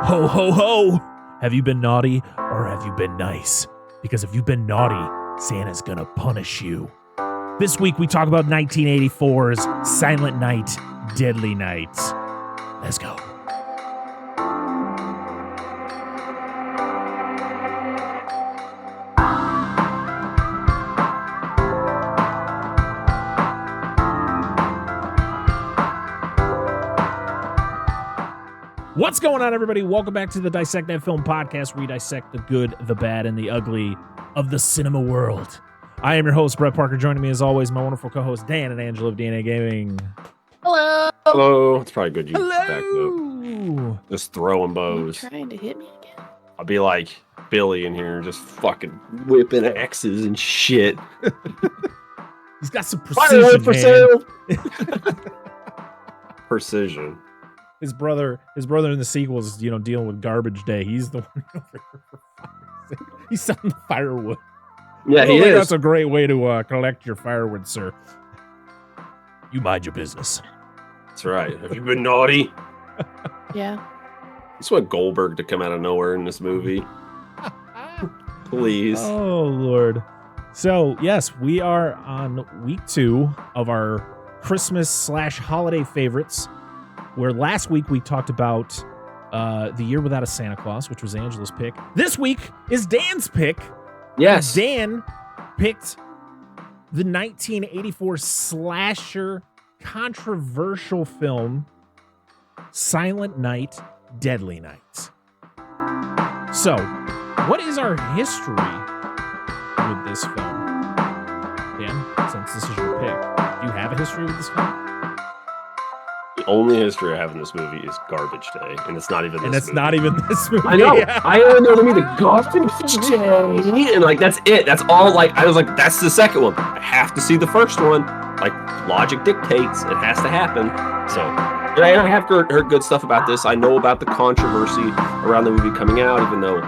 Ho, ho, ho! Have you been naughty or have you been nice? Because if you've been naughty, Santa's gonna punish you. This week we talk about 1984's Silent Night, Deadly Night. Let's go. What's going on, everybody? Welcome back to the Dissect That Film Podcast, where we dissect the good, the bad, and the ugly of the cinema world. I am your host, Brett Parker. Joining me, as always, my wonderful co-host, Dan and Angela of DNA Gaming. Hello. Hello. It's probably good you Hello. back up. Just throwing bows. Are you trying to hit me again? I'll be like Billy in here, just fucking whipping X's and shit. He's got some precision, for man. sale. Precision. His brother in the sequel is, dealing with garbage day. He's the one over here. He's selling the firewood. Yeah, he is. That's a great way to collect your firewood, sir. You mind your business. That's right. Have you been naughty? Yeah. I just want Goldberg to come out of nowhere in this movie. Please. Oh, Lord. So, yes, we are on week 2 of our Christmas/holiday favorites, where last week we talked about The Year Without a Santa Claus, which was Angela's pick. This week is Dan's pick. Yes. Dan picked the 1984 slasher controversial film, Silent Night, Deadly Night. So, what is our history with this film? Dan, since this is your pick, do you have a history with this film? The only history I have in this movie is Garbage Day, and it's not even this And it's movie. not even this movie. I know. Yeah. I only know the Garbage Day, and that's it. That's all. I was like, that's the second one. I have to see the first one. Like, logic dictates it has to happen. So, and I have heard good stuff about this. I know about the controversy around the movie coming out, even though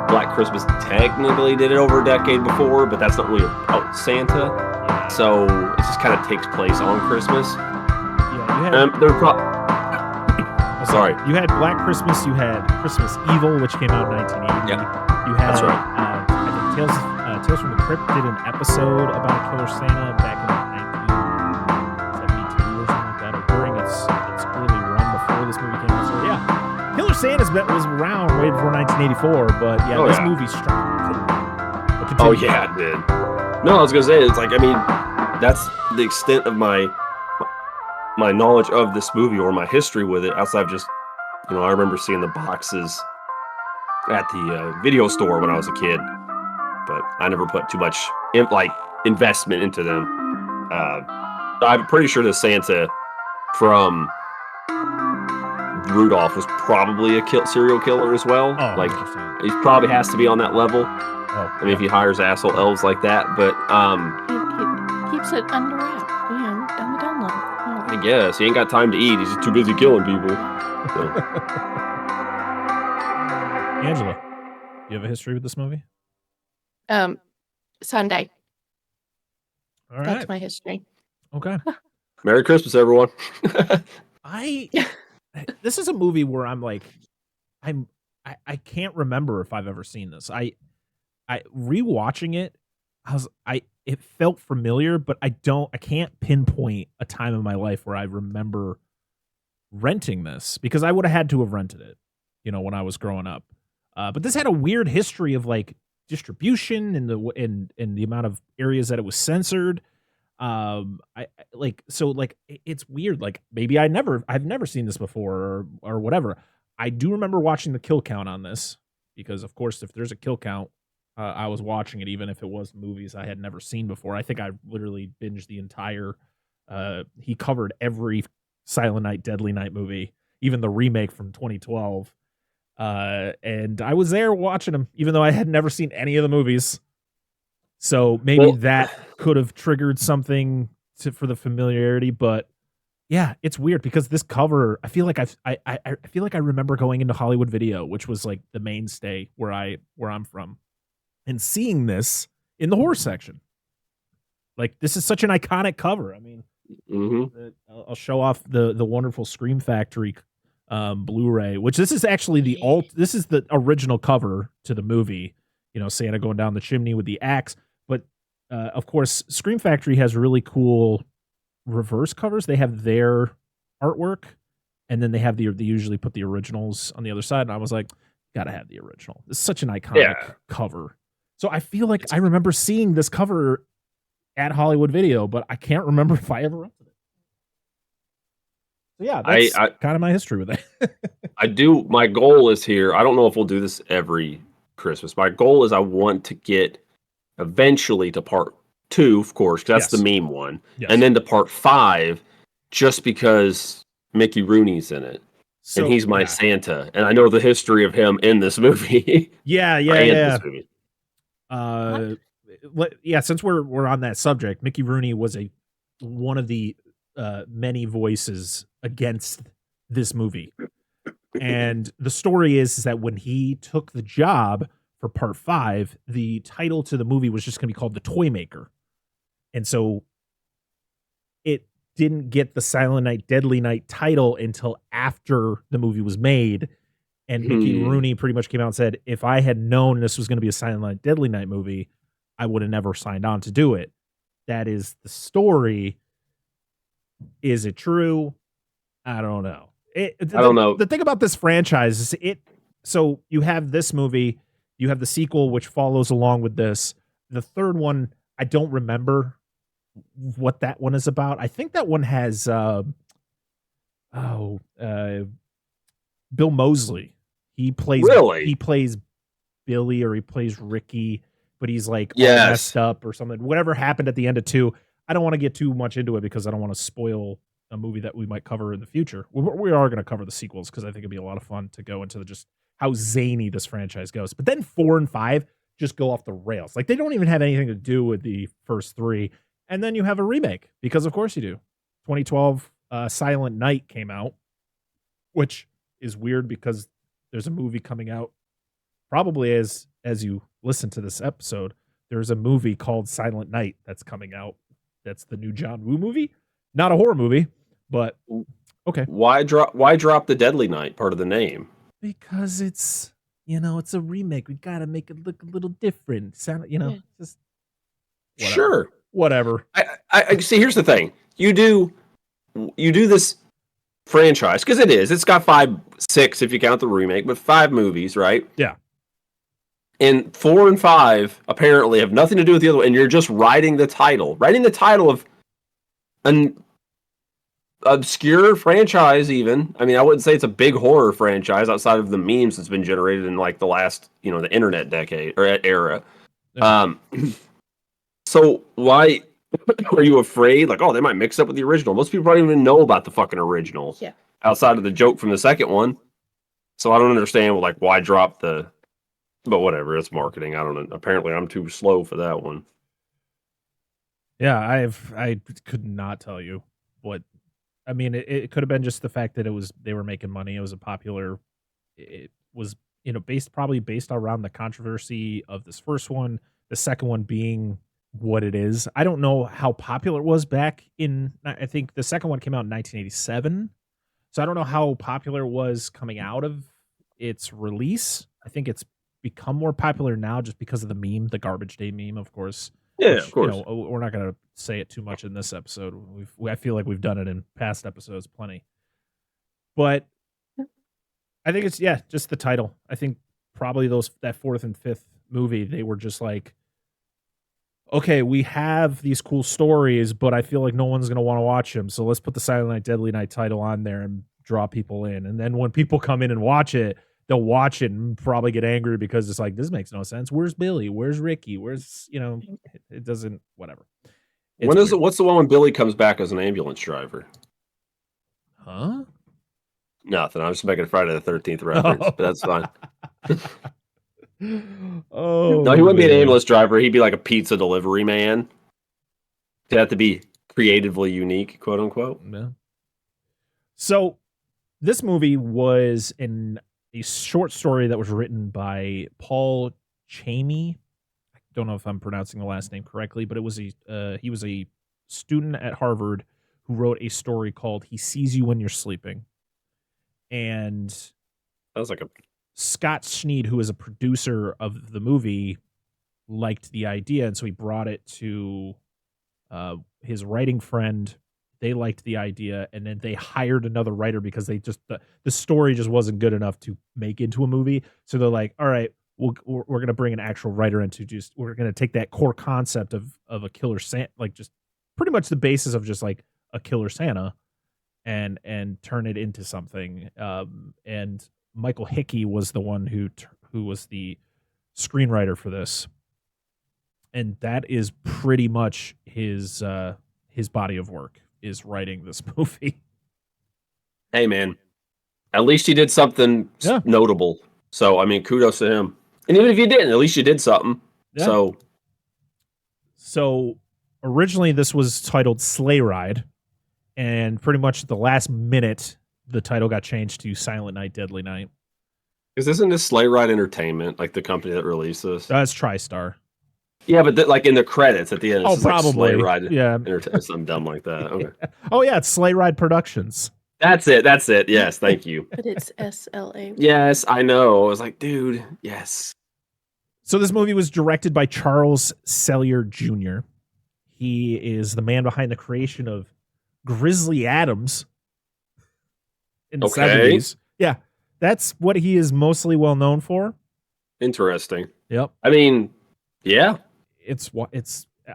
Black Christmas technically did it over a decade before, but that's not really about Santa. So it just kind of takes place on Christmas. Sorry. You had Black Christmas, you had Christmas Evil, which came out in 1980. Yeah, you had, that's right. I think Tales from the Crypt did an episode about a killer Santa back in 1972 or something like that, or during its early run before this movie came out. So yeah, Killer Santa was around way before 1984, but this movie struck. Oh yeah, it did. No, I was gonna say, it's like, I mean, that's the extent of my knowledge of this movie or my history with it, outside of just, I remember seeing the boxes at the video store when I was a kid, but I never put too much investment into them. I'm pretty sure the Santa from Rudolph was probably a serial killer as well. Oh, like, 100%. he probably has to be on that level. Oh, I mean, if he hires asshole elves like that, but He keeps it under wrap, down the down low. I guess he ain't got time to eat. He's just too busy killing people. So. Angela, you have a history with this movie? Sunday. All right. That's my history. Okay. Merry Christmas, everyone. This is a movie where I'm like, I can't remember if I've ever seen this. I rewatching it, it felt familiar, but I can't pinpoint a time in my life where I remember renting this, because I would have had to have rented it, when I was growing up. But this had a weird history of like distribution and the amount of areas that it was censored. It's weird. Like, maybe I've never seen this before or whatever. I do remember watching the kill count on this, because of course, if there's a kill count, I was watching it, even if it was movies I had never seen before. I think I literally binged the entire, he covered every Silent Night, Deadly Night movie, even the remake from 2012. And I was there watching them, even though I had never seen any of the movies. So maybe that could have triggered something for the familiarity, but yeah, it's weird because this cover, I feel like I remember going into Hollywood Video, which was like the mainstay where I'm from, and seeing this in the horror section. Like, this is such an iconic cover. I mean, I'll show off the wonderful Scream Factory Blu-ray, which this is actually this is the original cover to the movie, Santa going down the chimney with the axe. But of course, Scream Factory has really cool reverse covers. They have their artwork, and then they usually put the originals on the other side. And I was like, gotta have the original. It's such an iconic cover. So I feel like I remember seeing this cover at Hollywood Video, but I can't remember if I ever rented it. So yeah, that's kind of my history with it. My goal is here. I don't know if we'll do this every Christmas. My goal is I want to get eventually to part 2, of course, 'cause that's the meme one. Yes. And then to part 5, just because Mickey Rooney's in it. So, and he's my Santa. And I know the history of him in this movie. Yeah. This movie. Since we're on that subject, Mickey Rooney was one of the many voices against this movie. And the story is that when he took the job for part 5, the title to the movie was just going to be called The Toy Maker. And so it didn't get the Silent Night, Deadly Night title until after the movie was made. And Mickey Rooney pretty much came out and said, if I had known this was going to be a Silent Night, Deadly Night movie, I would have never signed on to do it. That is the story. Is it true? I don't know. I don't know. The thing about this franchise is so you have this movie, you have the sequel, which follows along with this. The third one, I don't remember what that one is about. I think that one has Bill Moseley. He plays Billy, or he plays Ricky, but he's like all messed up or something. Whatever happened at the end of 2, I don't want to get too much into it because I don't want to spoil a movie that we might cover in the future. We are going to cover the sequels because I think it'd be a lot of fun to go into just how zany this franchise goes. But then 4 and 5 just go off the rails. Like, they don't even have anything to do with the first 3. And then you have a remake, because of course you do. 2012 Silent Night came out, which is weird because there's a movie coming out probably as you listen to this episode. There's a movie called Silent Night that's coming out. That's the new John Woo movie. Not a horror movie, but okay. Why drop the Deadly Night part of the name? Because it's it's a remake. We got to make it look a little different. Just whatever. Sure. Whatever. I see. Here's the thing. You do this franchise because it's got 5, 6 if you count the remake, but 5 movies, right? Yeah. And 4 and 5 apparently have nothing to do with the other one, and you're just writing the title of an obscure franchise. Even, I mean, I wouldn't say it's a big horror franchise outside of the memes that's been generated in like the last, the internet decade or era. Yeah. So why are you afraid? Like, they might mix up with the original. Most people don't even know about the fucking original. Yeah. Outside of the joke from the second one. So I don't understand, why drop the... But whatever, it's marketing. I don't know. Apparently I'm too slow for that one. Yeah, I could not tell you what... I mean, it could have been just the fact that they were making money. It was it was, probably based around the controversy of this first one. The second one being what it is. I don't know how popular it was back in, I think the second one came out in 1987. So I don't know how popular it was coming out of its release. I think it's become more popular now just because of the meme, the Garbage Day meme, of course. Yeah, of course. We're not going to say it too much in this episode. I feel like we've done it in past episodes plenty. But I think it's, just the title. I think probably that 4th and 5th movie, they were just like, okay, we have these cool stories, but I feel like no one's going to want to watch them. So let's put the Silent Night, Deadly Night title on there and draw people in. And then when people come in and watch it, they'll watch it and probably get angry because it's like, this makes no sense. Where's Billy? Where's Ricky? Where's, it doesn't, whatever. What's the one when Billy comes back as an ambulance driver? Huh? Nothing. I'm just making a Friday the 13th reference, but that's fine. No, he wouldn't be an ambulance driver. He'd be like a pizza delivery man. It'd have to be creatively unique, quote unquote. Yeah. So this movie was a short story that was written by Paul Chamey. I don't know if I'm pronouncing the last name correctly, but it was he was a student at Harvard who wrote a story called "He Sees You When You're Sleeping." And That was like a Scott Schneid, who is a producer of the movie, liked the idea, and so he brought it to his writing friend. They liked the idea, and then they hired another writer because they just the story just wasn't good enough to make into a movie. So they're like, all right, we're going to bring an actual writer in to just, we're going to take that core concept of a killer Santa, like just pretty much the basis of just like a killer Santa, and turn it into something. And Michael Hickey was the one who was the screenwriter for this, and that is pretty much his body of work, is writing this movie. Hey, man. At least he did something notable. So, I mean, kudos to him. And even if you didn't, at least you did something. Yeah. So originally this was titled Sleigh Ride, and pretty much at the last minute, the title got changed to Silent Night, Deadly Night. Because isn't this Sleigh Ride Entertainment, like the company that released this? That's TriStar. Yeah, but like in the credits at the end, it's just probably. Like Sleigh Ride Yeah. something dumb like that. Okay. Oh, yeah, it's Sleigh Ride Productions. That's it. Yes, thank you. But it's SLA. Yes, I know. I was like, dude, yes. So this movie was directed by Charles Sellier Jr. He is the man behind the creation of Grizzly Adams in the 70s. Yeah, that's what he is mostly well known for. Interesting. Yep. I mean, yeah. When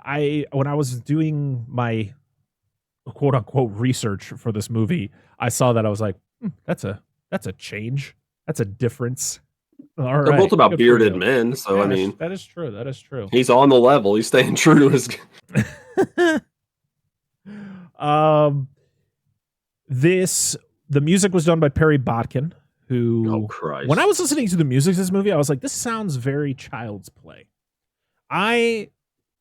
I was doing my quote unquote research for this movie, I saw that. I was like, that's a change. That's a difference. All They're right, both about bearded men, so yeah, I mean, that is true. That is true. He's on the level. He's staying true to his. The music was done by Perry Botkin, who, oh Christ. When I was listening to the music of this movie, I was like, this sounds very Child's Play. I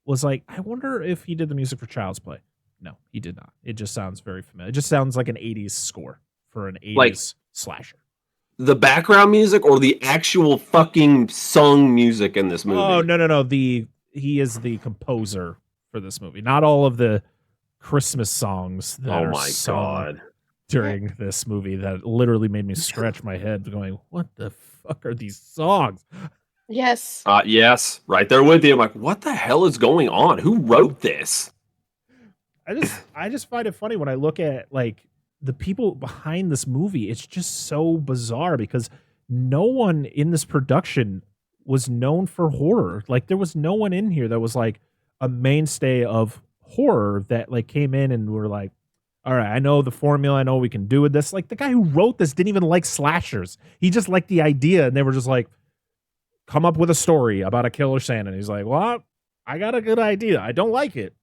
was like, I wonder if he did the music for Child's Play. No, he did not. It just sounds very familiar. It just sounds like an 80s score for an 80s slasher. The background music or the actual fucking sung music in this movie? Oh, no. He is the composer for this movie. Not all of the Christmas songs that are sung during this movie that literally made me scratch my head going, what the fuck are these songs? Yes. Yes. Right there with you. I'm like, what the hell is going on? Who wrote this? I just find it funny when I look at like the people behind this movie. It's just so bizarre because no one in this production was known for horror. Like there was no one in here that was like a mainstay of horror that like came in and were like, all right, I know the formula. I know we can do with this. Like the guy who wrote this didn't even like slashers. He just liked the idea, and they were just like, come up with a story about a killer Santa. And he's like, well, I got a good idea. I don't like it,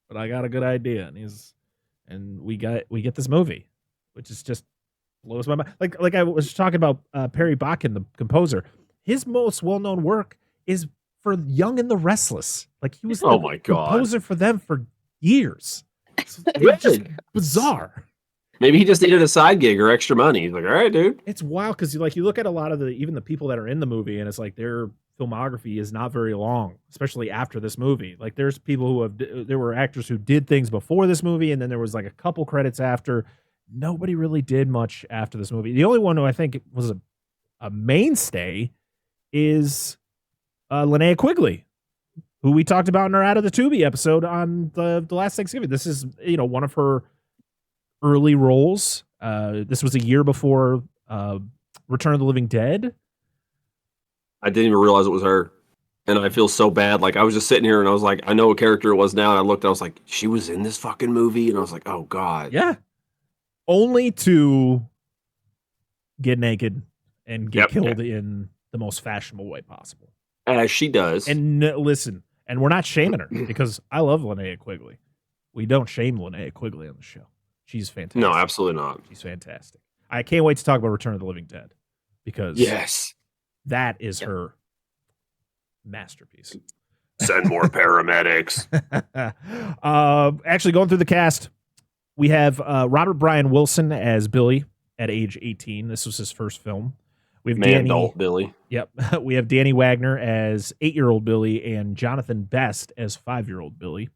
but I got a good idea. And we get this movie, which is just blows my mind. Like I was talking about Perry Botkin, the composer. His most well-known work is for Young and the Restless. Like he was the composer for them for years. It's just bizarre. Maybe he just needed a side gig or extra money. He's like, all right, dude. It's wild because you look at a lot of even the people that are in the movie, and it's like their filmography is not very long, especially after this movie. Like there's people there were actors who did things before this movie, and then there was like a couple credits after. Nobody really did much after this movie. The only one who I think was a mainstay is Linnea Quigley, who we talked about in our Out of the Tubi episode on the last Thanksgiving. This is, one of her early roles. This was a year before Return of the Living Dead. I didn't even realize it was her. And I feel so bad. Like I was just sitting here and I was like, I know what character it was now. And I looked, I was like, she was in this fucking movie. And I was like, oh God. Yeah. Only to get naked and get killed in the most fashionable way possible. As she does. And listen, and we're not shaming her because I love Linnea Quigley. We don't shame Linnea Quigley on the show. She's fantastic. No, absolutely not. She's fantastic. I can't wait to talk about Return of the Living Dead because that is her masterpiece. Send more paramedics. Actually, going through the cast, we have Robert Brian Wilson as Billy at age 18. This was his first film. We have adult Billy. Yep. We have Danny Wagner as 8-year-old Billy and Jonathan Best as 5-year-old Billy.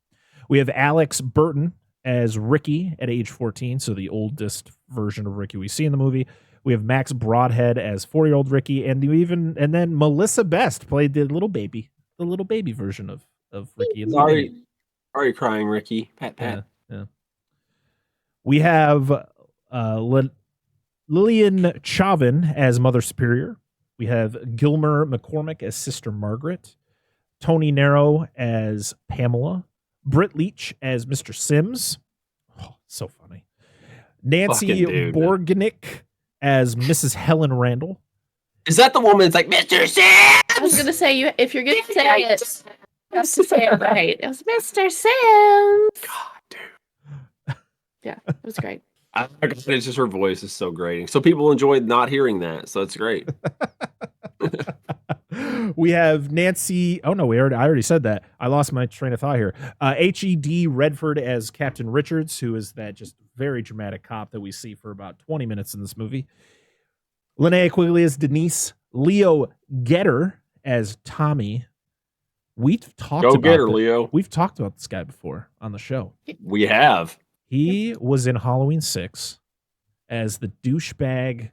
We have Alex Burton as Ricky at age 14, so the oldest version of Ricky we see in the movie. We have Max Broadhead as 4-year-old Ricky, and then Melissa Best played the little baby version of Ricky. And Sorry, are you crying, Ricky? Pat. Yeah. We have Lillian Chauvin as Mother Superior. We have Gilmer McCormick as Sister Margaret. Tony Nero as Pamela. Britt Leach as Mr. Sims. Oh, so funny. Nancy Borgenick as Mrs. Helen Randall. Is that the woman that's like, Mr. Sims? I was going to say, if you're going to say it, you have to say it right. It was Mr. Sims. God, dude. Yeah, it was great. It's just her voice is so great. So people enjoyed not hearing that. So it's great. We have Nancy. Oh no, I already said that. I lost my train of thought here. H.E.D. Redford as Captain Richards, who is that just very dramatic cop that we see for about 20 minutes in this movie. Linnea Quigley as Denise. Leo Getter as Tommy. We've talked Leo. We've talked about this guy before on the show. We have. He was in Halloween 6 as the douchebag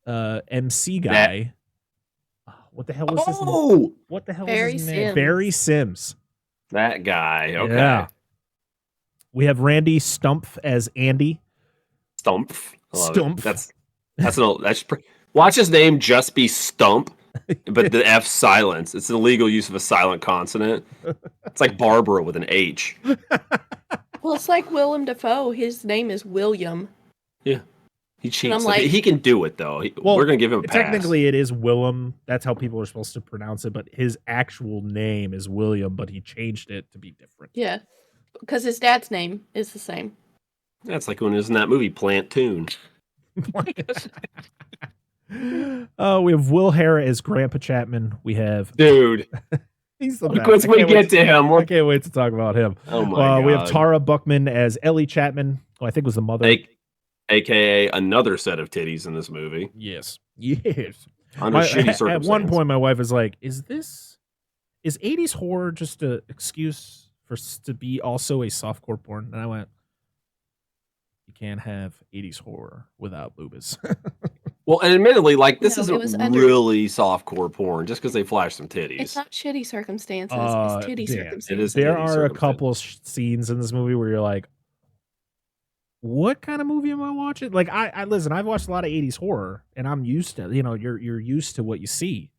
MC guy. What the hell was his name? What the hell was his name? Barry Sims. That guy. Okay. Yeah. We have Randy Stumpf as Andy. Stumpf. Stumpf. Watch his name just be Stump, but the F silence. It's an illegal use of a silent consonant. It's like Barbara with an H. Well, it's like Willem Dafoe. His name is William. Yeah. He cheats. He can do it, though. We're going to give him a pass. Technically, it is Willem. That's how people are supposed to pronounce it, but his actual name is William, but he changed it to be different. Yeah, because his dad's name is the same. That's like when it was in that movie, Plant Toon. We have Will Hara as Grandpa Chapman. We have... Dude. He's the best. Once we get to him. I can't wait to talk about him. Oh, my God. We have Tara Buckman as Ellie Chapman, who I think was the mother. AKA another set of titties in this movie. Yes. Under shitty circumstances. At one point, my wife is like, is 80s horror just an excuse to be also a softcore porn? And I went, you can't have 80s horror without boobas. Well, and admittedly, this isn't really softcore porn just because they flash some titties. It's not shitty circumstances. It's titty circumstances. It is. There are a couple scenes in this movie where you're like, what kind of movie am I watching? Like, I listen, I've watched a lot of 80s horror, and I'm used to, you're used to what you see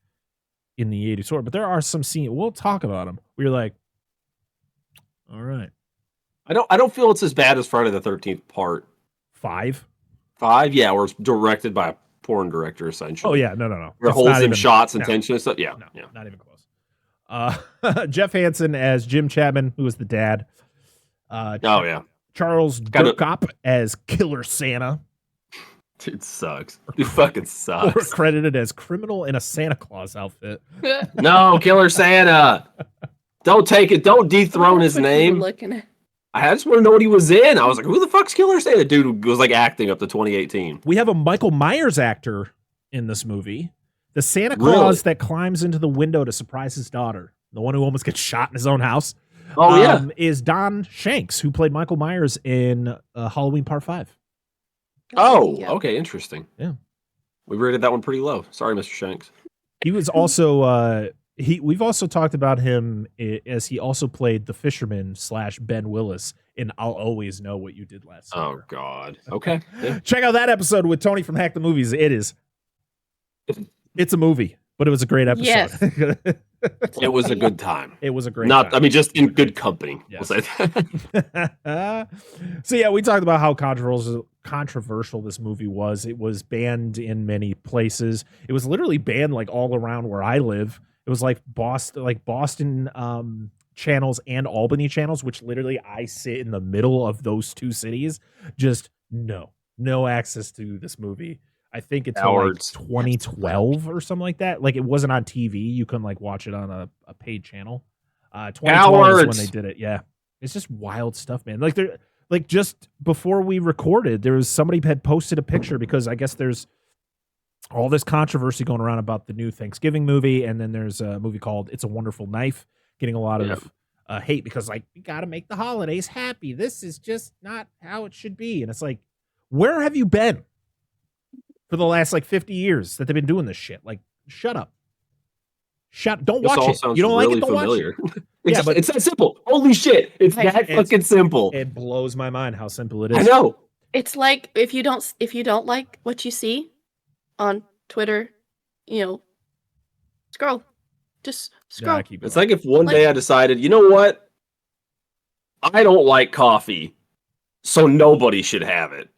in the 80s horror, but there are some scenes, we'll talk about them, where you're like, all right. I don't feel it's as bad as Friday the 13th part 5. Yeah, where it's directed by a porn director, essentially. Oh, yeah, no. Where it holds in shots and tension and stuff. Yeah, no, not even close. Jeff Hansen as Jim Chapman, who was the dad. Charles Durkop as Killer Santa. Dude sucks. Dude fucking sucks. Or credited as criminal in a Santa Claus outfit. No, Killer Santa. Don't take it. Don't dethrone his name. I just want to know what he was in. I was like, who the fuck's Killer Santa? Dude was like acting up to 2018. We have a Michael Myers actor in this movie. The Santa Claus that climbs into the window to surprise his daughter. The one who almost gets shot in his own house. Oh, yeah. Is Don Shanks, who played Michael Myers in Halloween Part 5. Okay, interesting. Yeah. We rated that one pretty low. Sorry, Mr. Shanks. He was also, we've also talked about him as he also played the fisherman / Ben Willis in I'll Always Know What You Did Last Summer. Oh, God. Okay. Yeah. Check out that episode with Tony from Hack the Movies. It's a movie, but it was a great episode. Yes. It was a good time. It was a great time. Just in good company. Yes. We'll say that. So, yeah, we talked about how controversial this movie was. It was banned in many places. It was literally banned all around where I live. It was Boston channels and Albany channels, which literally I sit in the middle of those two cities. Just no access to this movie. I think it's 2012 or something like that. It wasn't on TV. You couldn't watch it on a paid channel. 2012 is when they did it. Yeah. It's just wild stuff, man. Just before we recorded, there was somebody had posted a picture because I guess there's all this controversy going around about the new Thanksgiving movie. And then there's a movie called It's a Wonderful Knife getting a lot of hate because we got to make the holidays happy. This is just not how it should be. And it's where have you been for the last like 50 years that they've been doing this shit. Like, shut up. Don't This watch all it. sounds You don't really like it, don't familiar. watch it. Yeah, but it's that simple. Holy shit. It's that fucking simple. It blows my mind how simple it is. I know. It's like if you don't like what you see on Twitter, scroll. Just scroll. Yeah, it's like if one day I decided, you know what? I don't like coffee, so nobody should have it.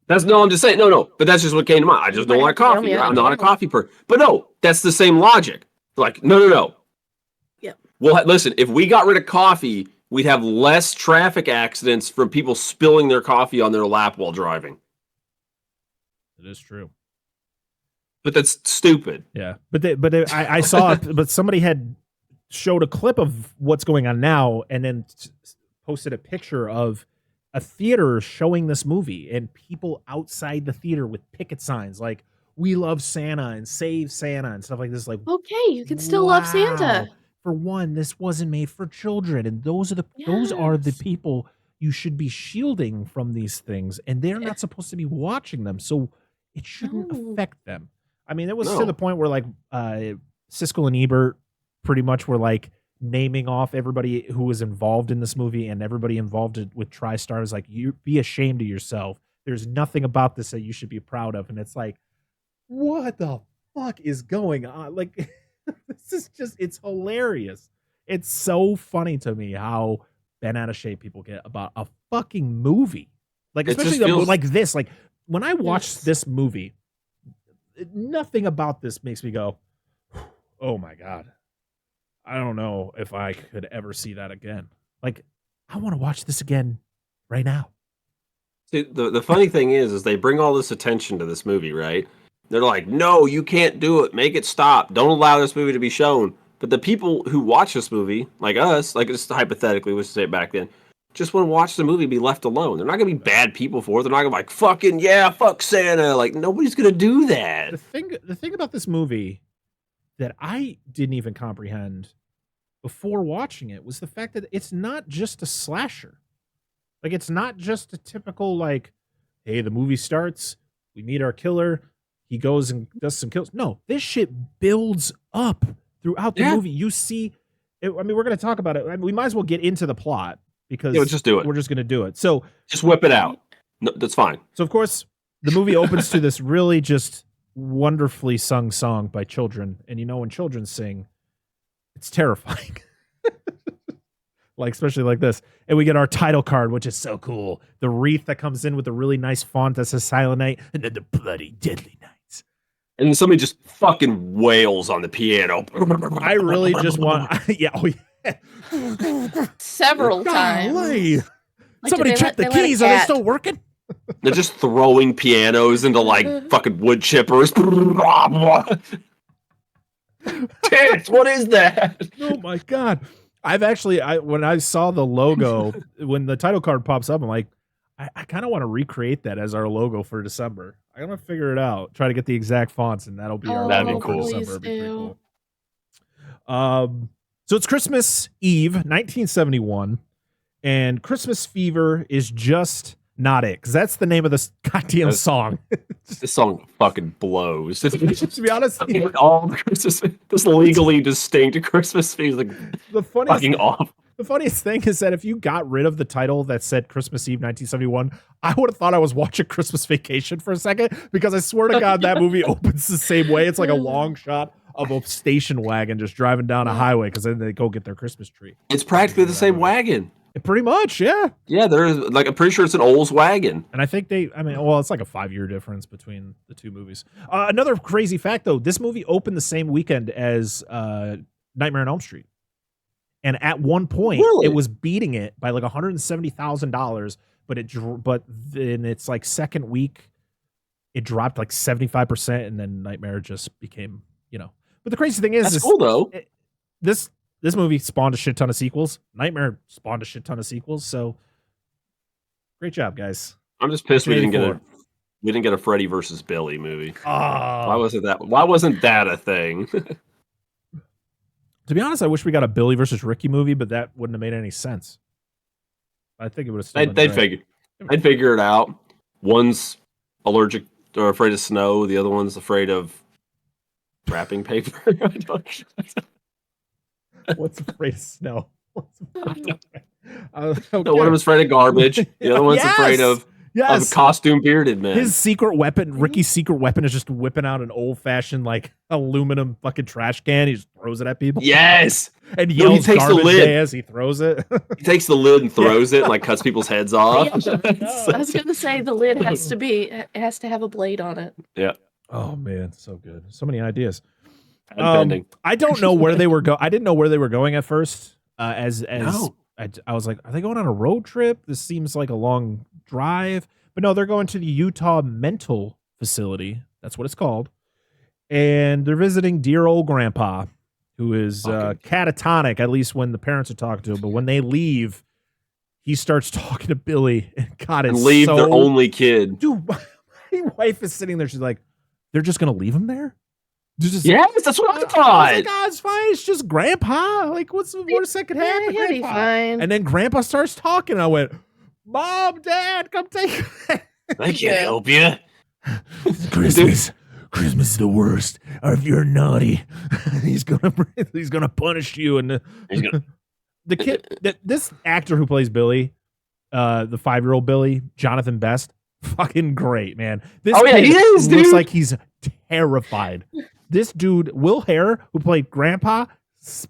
I'm just saying, no, but that's just what came to mind. I just don't like coffee. I'm not a coffee person. But no, that's the same logic. Like, no. Yeah. Well, listen, if we got rid of coffee, we'd have less traffic accidents from people spilling their coffee on their lap while driving. It is true. But that's stupid. Yeah. I saw it, but somebody had showed a clip of what's going on now and then posted a picture of a theater showing this movie and people outside the theater with picket signs like "We love Santa" and "Save Santa" and stuff like this. Like, okay, you can still love Santa. For one, this wasn't made for children, and those are the people you should be shielding from these things, and they're not supposed to be watching them, so it shouldn't affect them. I mean, it was to the point where like Siskel and Ebert pretty much were like naming off everybody who was involved in this movie, and everybody involved with TriStar was like, "You be ashamed of yourself. There's nothing about this that you should be proud of." And it's like, what the fuck is going on? Like, this is it's hilarious. It's so funny to me how bent out of shape people get about a fucking movie. Like, especially like this. Like, when I watch this movie, nothing about this makes me go, oh my God. I don't know if I could ever see that again. Like, I want to watch this again right now. See, the funny thing is they bring all this attention to this movie, right? They're like, no, you can't do it. Make it stop. Don't allow this movie to be shown. But the people who watch this movie, like us, like just hypothetically, let's say it back then, just want to watch the movie and be left alone. They're not going to be bad people for it. They're not going to be like, fucking, yeah, fuck Santa. Like, nobody's going to do that. The thing about this movie that I didn't even comprehend before watching it was the fact that it's not just a slasher. Like, it's not just a typical, like, hey, the movie starts, we meet our killer, he goes and does some kills. No, this shit builds up throughout the movie. You see, we're going to talk about it. I mean, we might as well get into the plot because just do it. We're just going to do it. So just whip it out. No, that's fine. So, of course, the movie opens to this really just wonderfully sung song by children. And when children sing, it's terrifying. Like, especially like this. And we get our title card, which is so cool. The wreath that comes in with the really nice font that says Silent Night, and then the bloody deadly nights. And then somebody just fucking wails on the piano. I really just want... Several times. Like, somebody check the keys. Are they still working? They're just throwing pianos into like fucking wood chippers. Tits, what is that? Oh my God. When I saw the logo, when the title card pops up, I'm like, I kind of want to recreate that as our logo for December. I'm going to figure it out, try to get the exact fonts, and that'll be our logo for December. It'd be pretty cool. So it's Christmas Eve, 1971, and Christmas Fever is just not it, because that's the name of this goddamn song. This song fucking blows. To be honest, all the Christmas, this legally distinct Christmas Eve, like the funniest, fucking off. The funniest thing is that if you got rid of the title that said Christmas Eve 1971, I would have thought I was watching Christmas Vacation for a second, because I swear to God that movie opens the same way. It's like a long shot of a station wagon just driving down a highway because then they go get their Christmas tree. It's practically the same wagon. Pretty much, yeah. Yeah, there's like I'm pretty sure it's an Olds wagon. And I think it's like a 5-year difference between the two movies. Another crazy fact though, this movie opened the same weekend as Nightmare on Elm Street. And at one point it was beating it by like $170,000, but in its like second week it dropped like 75%, and then Nightmare just became, But the crazy thing is, that's cool though. This movie spawned a shit ton of sequels. Nightmare spawned a shit ton of sequels. So great job, guys. I'm just pissed we didn't get a Freddy versus Billy movie. Oh. Why wasn't that a thing? To be honest, I wish we got a Billy versus Ricky movie, but that wouldn't have made any sense. I think it would have still they'd figure it out. One's allergic or afraid of snow. The other one's afraid of wrapping paper. What's afraid of snow? Okay. Okay. One of them's afraid of garbage. The other one's afraid of a costume bearded man. His secret weapon, Ricky's secret weapon, is just whipping out an old fashioned like aluminum fucking trash can. He just throws it at people. Yes, and yells he takes the garbage lid. day as he throws it. He takes the lid and throws it, and like cuts people's heads off. I was gonna say the lid has to have a blade on it. Yeah. Oh man, so good. So many ideas. I don't know where they were going. I didn't know where they were going at first. No. I was like, are they going on a road trip? This seems like a long drive. But no, they're going to the Utah Mental Facility. That's what it's called. And they're visiting dear old grandpa, who is catatonic, at least when the parents are talking to him. But when they leave, he starts talking to Billy. And God, it's leave their only kid. Dude, my wife is sitting there. She's like, they're just going to leave him there? Yes, that's what I thought. I was like, oh, it's fine. It's just grandpa. Like, what's the worst that could happen? He'll be fine. And then grandpa starts talking. I went, Mom, Dad, come take it. I can't help you. Christmas is the worst. Or if you're naughty, he's gonna punish you. And the kid, this actor who plays Billy, the 5-year-old Billy, Jonathan Best, fucking great, man. This kid he is, dude. looks like he's terrified. This dude, Will Hare, who played Grandpa,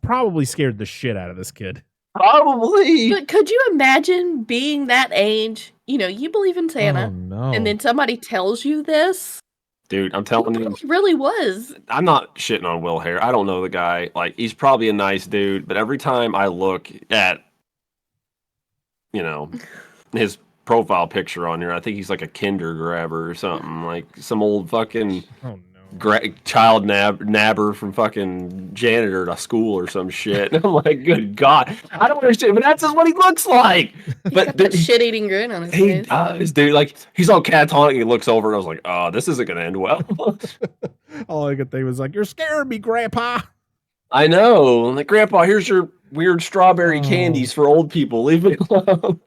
probably scared the shit out of this kid. Probably. But could you imagine being that age? You know, you believe in Santa, and then somebody tells you this. Dude, I'm telling you, he really was. I'm not shitting on Will Hare. I don't know the guy. Like, he's probably a nice dude, but every time I look at, his profile picture on here, I think he's like a kinder grabber or something, like some old fucking child nabber from fucking janitor at a school or some shit. And I'm like, good God, I don't understand, but that's just what he looks like. But that shit-eating grin on his face. He does, dude. Like, he's all catatonic and he looks over and I was like, oh, this isn't gonna end well. All I could think was like, you're scaring me, Grandpa. I know. I'm like, Grandpa, here's your weird strawberry candies for old people. Leave me alone.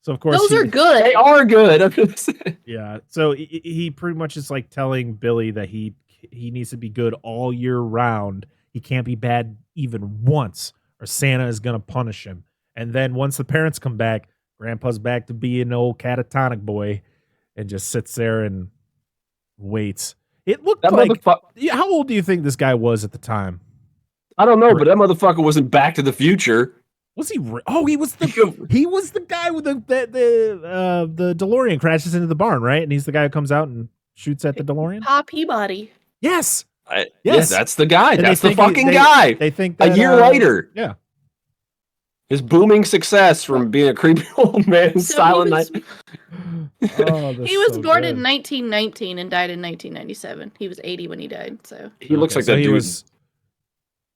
So of course those are good. They are good. I'm gonna say. Yeah. So he pretty much is like telling Billy that he needs to be good all year round. He can't be bad even once, or Santa is gonna punish him. And then once the parents come back, Grandpa's back to being an old catatonic boy, and just sits there and waits. It looked like. How old do you think this guy was at the time? I don't know, but that motherfucker wasn't Back to the Future. Was he? He was the guy with the DeLorean crashes into the barn, right? And he's the guy who comes out and shoots at the DeLorean. Pa Peabody. Yes. Yes, yeah, that's the guy. And that's the fucking guy. They think that, a year later. Yeah. His booming success from being a creepy old man in Silent Night. He was born in 1919 and died in 1997. He was 80 when he died. So he looks like that dude.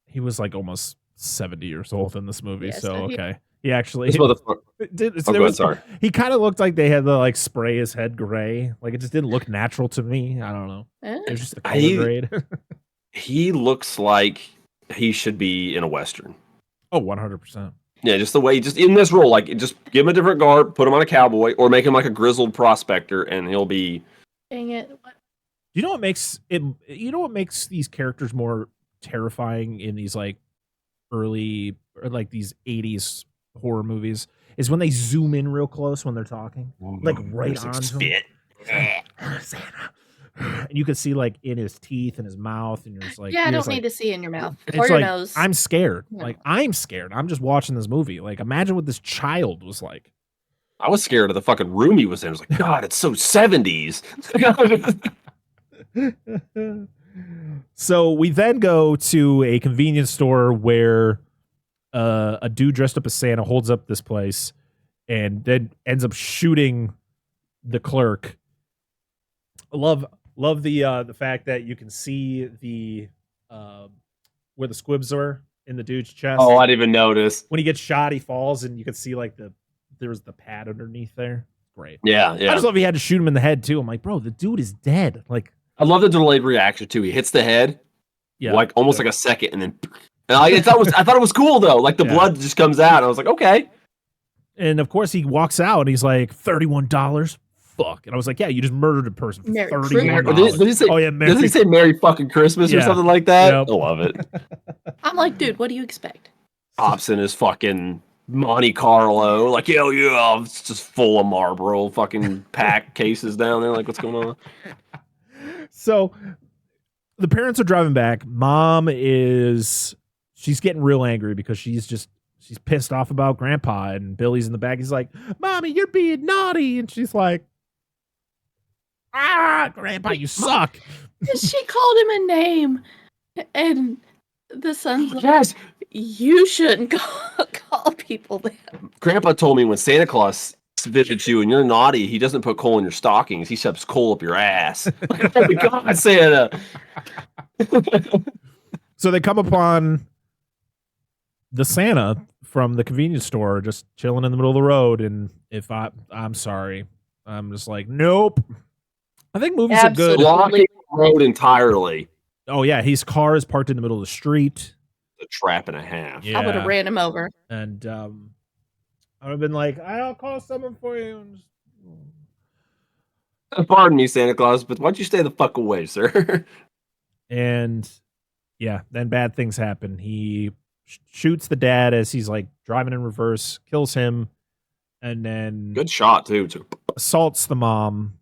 He was like almost 70 years old in this movie. Yes, so okay. He actually sorry. He kind of looked like they had to like spray his head gray. Like, it just didn't look natural to me. I don't know. It was just the color grade. He looks like he should be in a Western. Oh, 100%. Yeah, just the way, just in this role, like, just give him a different garb, put him on a cowboy, or make him like a grizzled prospector, and he'll be. Dang it! You know what makes it? You know what makes these characters more terrifying in these like early, or like these 80s horror movies, is when they zoom in real close when they're talking, like right on him. And you can see like in his teeth and his mouth, and you're just like, I don't need to see in your mouth or it's your like, nose. I'm scared. No. Like, I'm scared. I'm just watching this movie. Like, imagine what this child was like. I was scared of the fucking room he was in. I was like, God, it's so 70s. So we then go to a convenience store where a dude dressed up as Santa holds up this place and then ends up shooting the clerk. I love the fact that you can see the where the squibs are in the dude's chest. Oh, I didn't even notice. When he gets shot, he falls, and you can see like there's the pad underneath there. Great. Yeah. I just love he had to shoot him in the head too. I'm like, bro, the dude is dead. Like, I love the delayed reaction too. He hits the head, like almost like a second, and then I thought it was cool though. Like the blood just comes out. And I was like, okay. And of course, he walks out and he's like, $31. fuck? And I was like, yeah, you just murdered a person for Merry $31. Does he say, oh yeah, does he say Merry fucking Christmas or something like that? Yep. I love it. I'm like, dude, what do you expect? Pops in his fucking Monte Carlo, like, yo, yeah, it's just full of Marlboro fucking pack cases down there. Like, what's going on? So the parents are driving back. Mom she's getting real angry because she's pissed off about Grandpa, and Billy's in the back. He's like, Mommy, you're being naughty. And she's like, Grandpa, you suck. She called him a name, and the son's like, Yes. You shouldn't call people that. Grandpa told me when Santa Claus visits you and you're naughty, he doesn't put coal in your stockings. He shoves coal up your ass. Like, oh my God, Santa. So they come upon the Santa from the convenience store just chilling in the middle of the road. And I'm sorry. I'm just like, nope. I think movies are good. Blocking the road entirely. Oh, yeah. His car is parked in the middle of the street. A trap and a half. Yeah. I would have ran him over. And I would have been like, I'll call someone for you. Pardon me, Santa Claus, but why don't you stay the fuck away, sir? And yeah, then bad things happen. He shoots the dad as he's like driving in reverse, kills him, and then good shot too. Assaults the mom.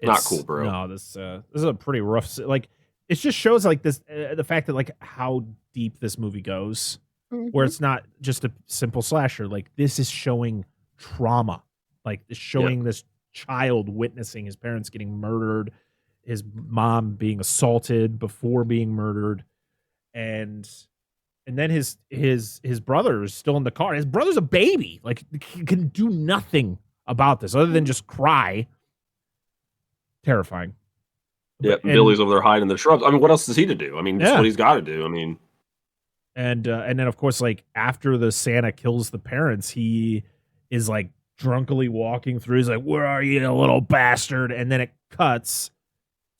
Not cool, bro. No, this is a pretty rough. Like, it just shows like this, the fact that like how deep this movie goes, where it's not just a simple slasher. Like, this is showing trauma. Like, it's showing this child witnessing his parents getting murdered, his mom being assaulted before being murdered, and then his brother is still in the car. His brother's a baby. Like, he can do nothing about this other than just cry. Terrifying. Yeah, Billy's over there hiding in the shrubs. I mean, what else is he to do? I mean, that's what he's got to do. I mean, and then of course, like after the Santa kills the parents, he is like drunkily walking through. He's like, "Where are you, you little bastard?" And then it cuts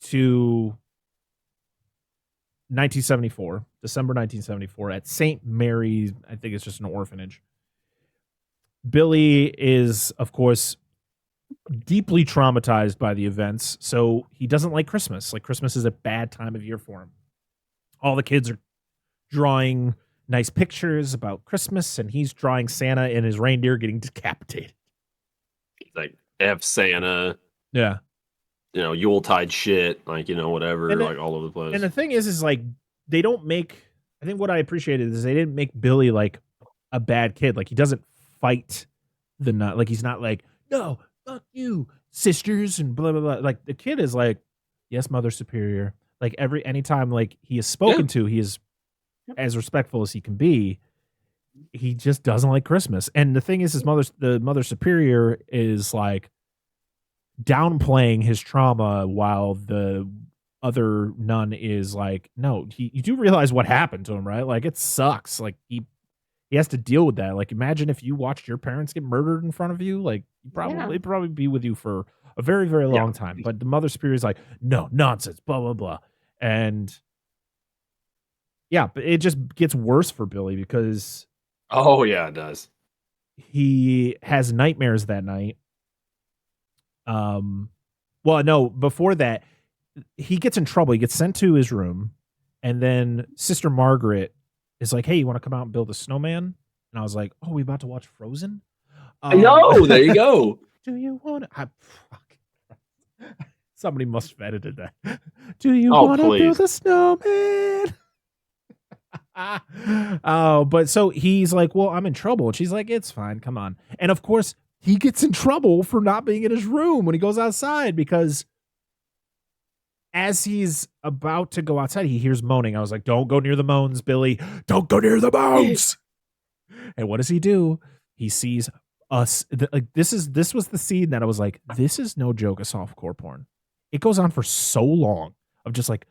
to 1974, December 1974, at St. Mary's. I think it's just an orphanage. Billy is, of course, deeply traumatized by the events, so he doesn't like Christmas. Like, Christmas is a bad time of year for him. All the kids are drawing nice pictures about Christmas, and he's drawing Santa and his reindeer getting decapitated. Like, F Santa. Yeah. You know, Yuletide shit, like, you know, whatever, like all over the place. And the thing is like, they don't make, I think what I appreciated is they didn't make Billy like a bad kid. Like, he doesn't fight the nut. Like, he's not like, no, fuck you, sisters, and blah, blah, blah. Like, the kid is like, yes, Mother Superior. Like, anytime like he is spoken to, he is as respectful as he can be. He just doesn't like Christmas. And the thing is, the Mother Superior is like downplaying his trauma, while the other nun is like, no, you do realize what happened to him, right? Like, it sucks. Like, he has to deal with that. Like, imagine if you watched your parents get murdered in front of you. Like, it'd probably be with you for a very, very long time. But the Mother Superior is like, no, nonsense, blah, blah, blah. And yeah, but it just gets worse for Billy because oh yeah, it does. He has nightmares that night. Well, no, before that, he gets in trouble. He gets sent to his room, and then Sister Margaret is like, hey, you want to come out and build a snowman? And I was like, oh, we about to watch Frozen? No, there you go. Do you want to? Somebody must have edited that. Do you want to build a snowman? Oh, but so he's like, well, I'm in trouble. And she's like, it's fine. Come on. And of course, he gets in trouble for not being in his room when he goes outside, because as he's about to go outside, he hears moaning. I was like, don't go near the moans, Billy. Don't go near the moans. And what does he do? He sees us. This was the scene that I was like, this is no joke, a softcore porn. It goes on for so long of just like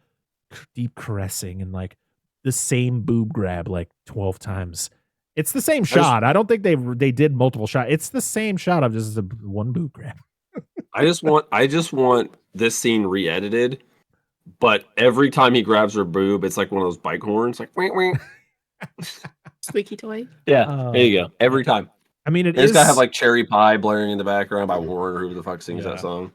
deep caressing and like the same boob grab like 12 times. It's the same shot. I don't think they did multiple shots. It's the same shot of just one boob grab. I just want this scene re-edited, but every time he grabs her boob, it's like one of those bike horns, like wing wing. Squeaky toy. Yeah, there you go. Every time. I mean, it's got to have like Cherry Pie blaring in the background by Warren or who the fuck sings that song.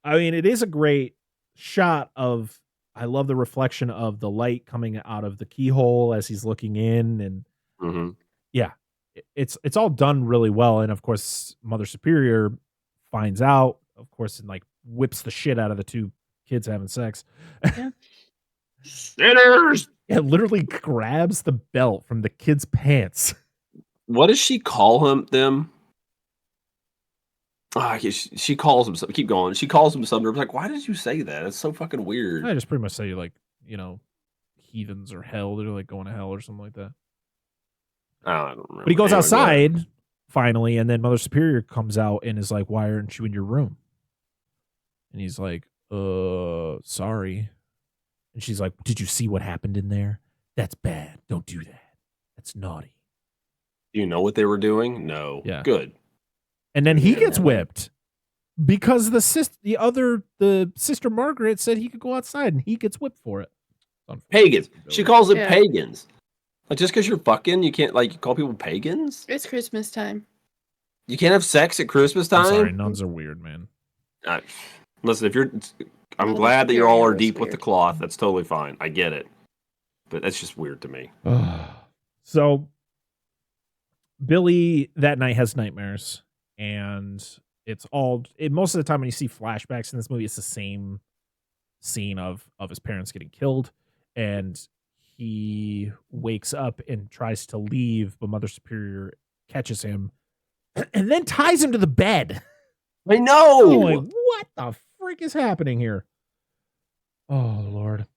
I mean, it is a great shot of, I love the reflection of the light coming out of the keyhole as he's looking in. And it's all done really well. And of course, Mother Superior finds out, of course, and like whips the shit out of the two kids having sex. Yeah. Sinners! It literally grabs the belt from the kid's pants. What does she call them? She calls him something. Keep going. She calls him something. I'm like, why did you say that? It's so fucking weird. I just pretty much say like, heathens or hell. They're like going to hell or something like that. I don't remember. But he goes outside finally, and then Mother Superior comes out and is like, "Why aren't you in your room?" And he's like, sorry." And she's like, "Did you see what happened in there? That's bad. Don't do that. That's naughty." Do you know what they were doing? No. Yeah. Good. And then he gets whipped because the sister Margaret said he could go outside, and he gets whipped for it. Pagans. She calls it pagans. Like, just because you're fucking, you can't like call people pagans? It's Christmas time. You can't have sex at Christmas time? I'm sorry, nuns are weird, man. Listen, I'm glad that you all are deep with the cloth. That's totally fine. I get it. But that's just weird to me. So Billy that night has nightmares, and most of the time when you see flashbacks in this movie, it's the same scene of his parents getting killed, and he wakes up and tries to leave, but Mother Superior catches him and then ties him to the bed. I know. I'm like, what the frick is happening here? Oh Lord.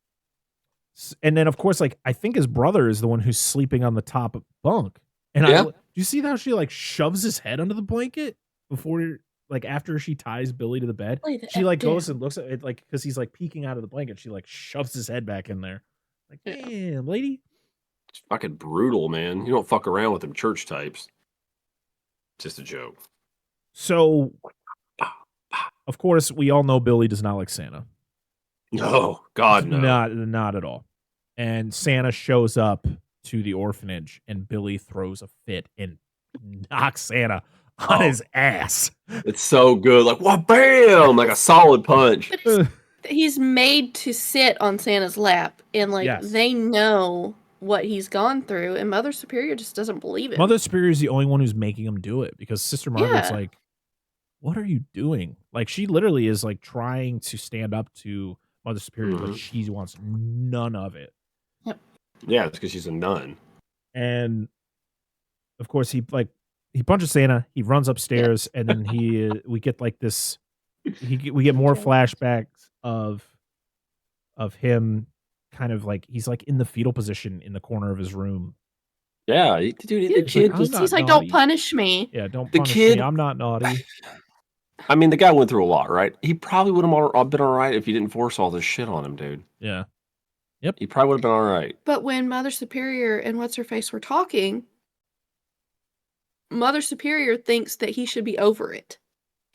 And then of course, like, I think his brother is the one who's sleeping on the top bunk. And do you see how she like shoves his head under the blanket before, like, after she ties Billy to the bed? She like goes and looks at it, like, because he's like peeking out of the blanket. She like shoves his head back in there. Like, damn, lady. It's fucking brutal, man. You don't fuck around with them church types. Just a joke. So, of course, we all know Billy does not like Santa. No, God, no. Not at all. And Santa shows up to the orphanage, and Billy throws a fit and knocks Santa on his ass. It's so good. Like, what? Bam! Like a solid punch. He's made to sit on Santa's lap, and like they know what he's gone through, and Mother Superior just doesn't believe it. Mother Superior is the only one who's making him do it, because Sister Margaret's like, what are you doing? Like, she literally is like trying to stand up to Mother Superior, but she wants none of it. Yep. Yeah, it's because she's a nun. And of course, he punches Santa. He runs upstairs, and then we get like this. We get more flashbacks of him, kind of like he's like in the fetal position in the corner of his room. Yeah, dude, the kid. He's like, "Don't punish me." Yeah, don't punish me. I'm not naughty. I mean, the guy went through a lot, right? He probably would have been all right if you didn't force all this shit on him, dude. Yeah. Yep. He probably would have been all right. But when Mother Superior and What's-Her-Face were talking, Mother Superior thinks that he should be over it.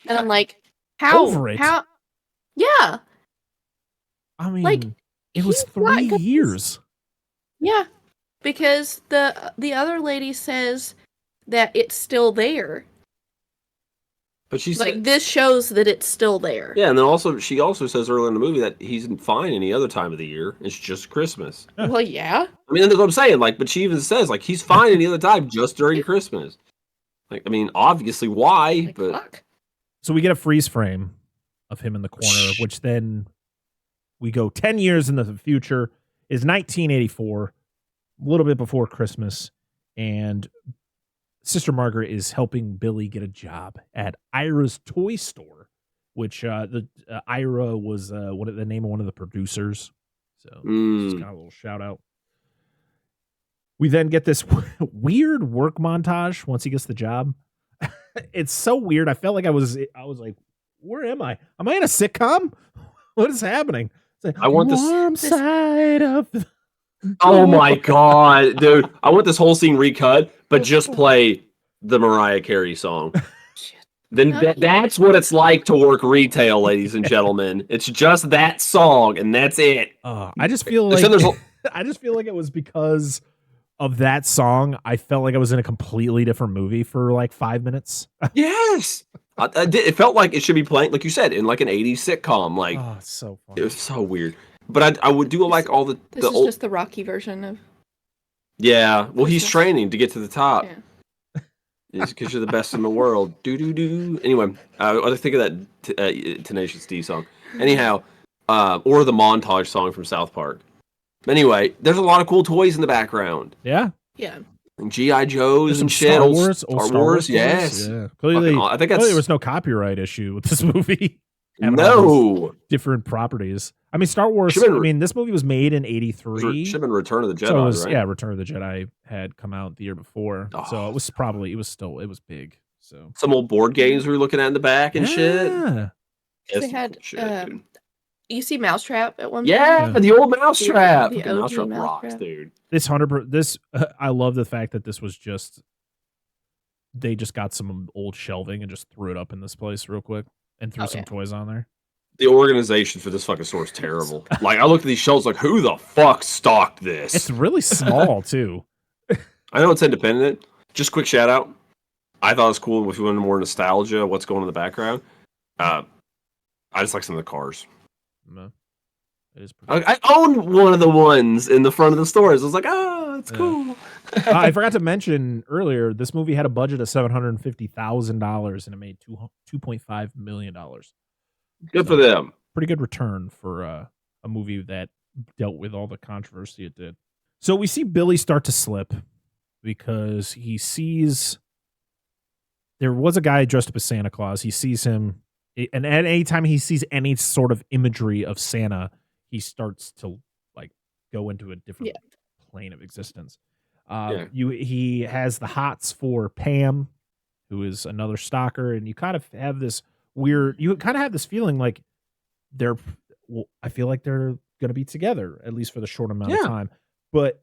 And I'm like, how? Over it? How? Yeah. I mean, like, it was 3 years. Yeah. Because the other lady says that it's still there. But she's like, this shows that it's still there. Yeah, and then she also says earlier in the movie that he's fine any other time of the year. It's just Christmas. Well, yeah. I mean, that's what I'm saying. Like, but she even says, like, he's fine any other time, just during Christmas. Like, I mean, obviously, why? Like, but fuck. So we get a freeze frame of him in the corner, which then we go 10 years in the future. Is 1984, a little bit before Christmas, and Sister Margaret is helping Billy get a job at Ira's toy store, which Ira was the name of one of the producers. So just got a little shout out. We then get this weird work montage once he gets the job. It's so weird. I felt like I was like, where am I? Am I in a sitcom? What is happening? Like, I want warm side of the Oh my god, dude. I want this whole scene recut, but just play the Mariah Carey song. Then that's what it's like to work retail, ladies and gentlemen. It's just that song, and that's it. I just feel like I just feel like it was because of that song, I felt like I was in a completely different movie for like 5 minutes. Yes. It felt like it should be playing, like you said, in like an 80s sitcom. Like, oh, it's so funny. It was so weird. But I would do like all the This is old... just the Rocky version of... Yeah. Well, he's Christmas. training to get to the top. Yeah. It's because you're the best in the world. Do. Anyway, I think of that Tenacious D song. Anyhow, or the montage song from South Park. Anyway, there's a lot of cool toys in the background. Yeah. Yeah. And G.I. Joes and shit. Star Wars. Star Wars, yes. Yeah. Clearly, I think that's... there was no copyright issue with this movie. No. Different properties. I mean, Star Wars. This movie was made in '83. Should have been Return of the Jedi, so it was, right? Yeah, Return of the Jedi had come out the year before. Oh. So it was big. So some old board games we were looking at in the back and shit. They had you see Mousetrap at one point? Yeah, the old Mousetrap. The Mousetrap rocks, dude. I love the fact that this was just they just got some old shelving and just threw it up in this place real quick and threw some toys on there. The organization for this fucking store is terrible. Like, I looked at these shelves like, who the fuck stocked this? It's really small, too. I know it's independent. Just quick shout out. I thought it was cool if you wanted more nostalgia, what's going on in the background. I just like some of the cars. No. It is pretty I own one of the ones in the front of the stores. I was like, oh, it's cool. I forgot to mention earlier, this movie had a budget of $750,000 and it made $2.5 million. Good for them. Pretty good return for a movie that dealt with all the controversy it did. So we see Billy start to slip because he sees there was a guy dressed up as Santa Claus. He sees him, and at any time he sees any sort of imagery of Santa, he starts to like go into a different plane of existence. He has the hots for Pam, who is another stalker, and you kind of have this feeling like I feel like they're going to be together, at least for the short amount of time. But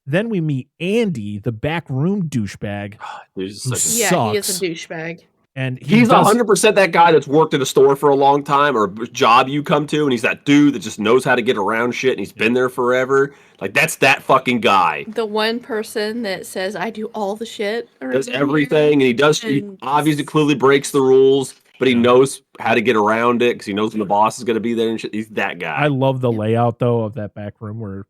then we meet Andy, the back room douchebag. Who sucks. He is a douchebag. And he's 100% that guy that's worked at a store for a long time or a job you come to, and he's that dude that just knows how to get around shit, and he's been there forever. Like, that's that fucking guy. The one person that says, I do all the shit. Does everything, and he obviously clearly breaks the rules, but he knows how to get around it because he knows when the boss is going to be there and shit. He's that guy. I love the layout, though, of that back room where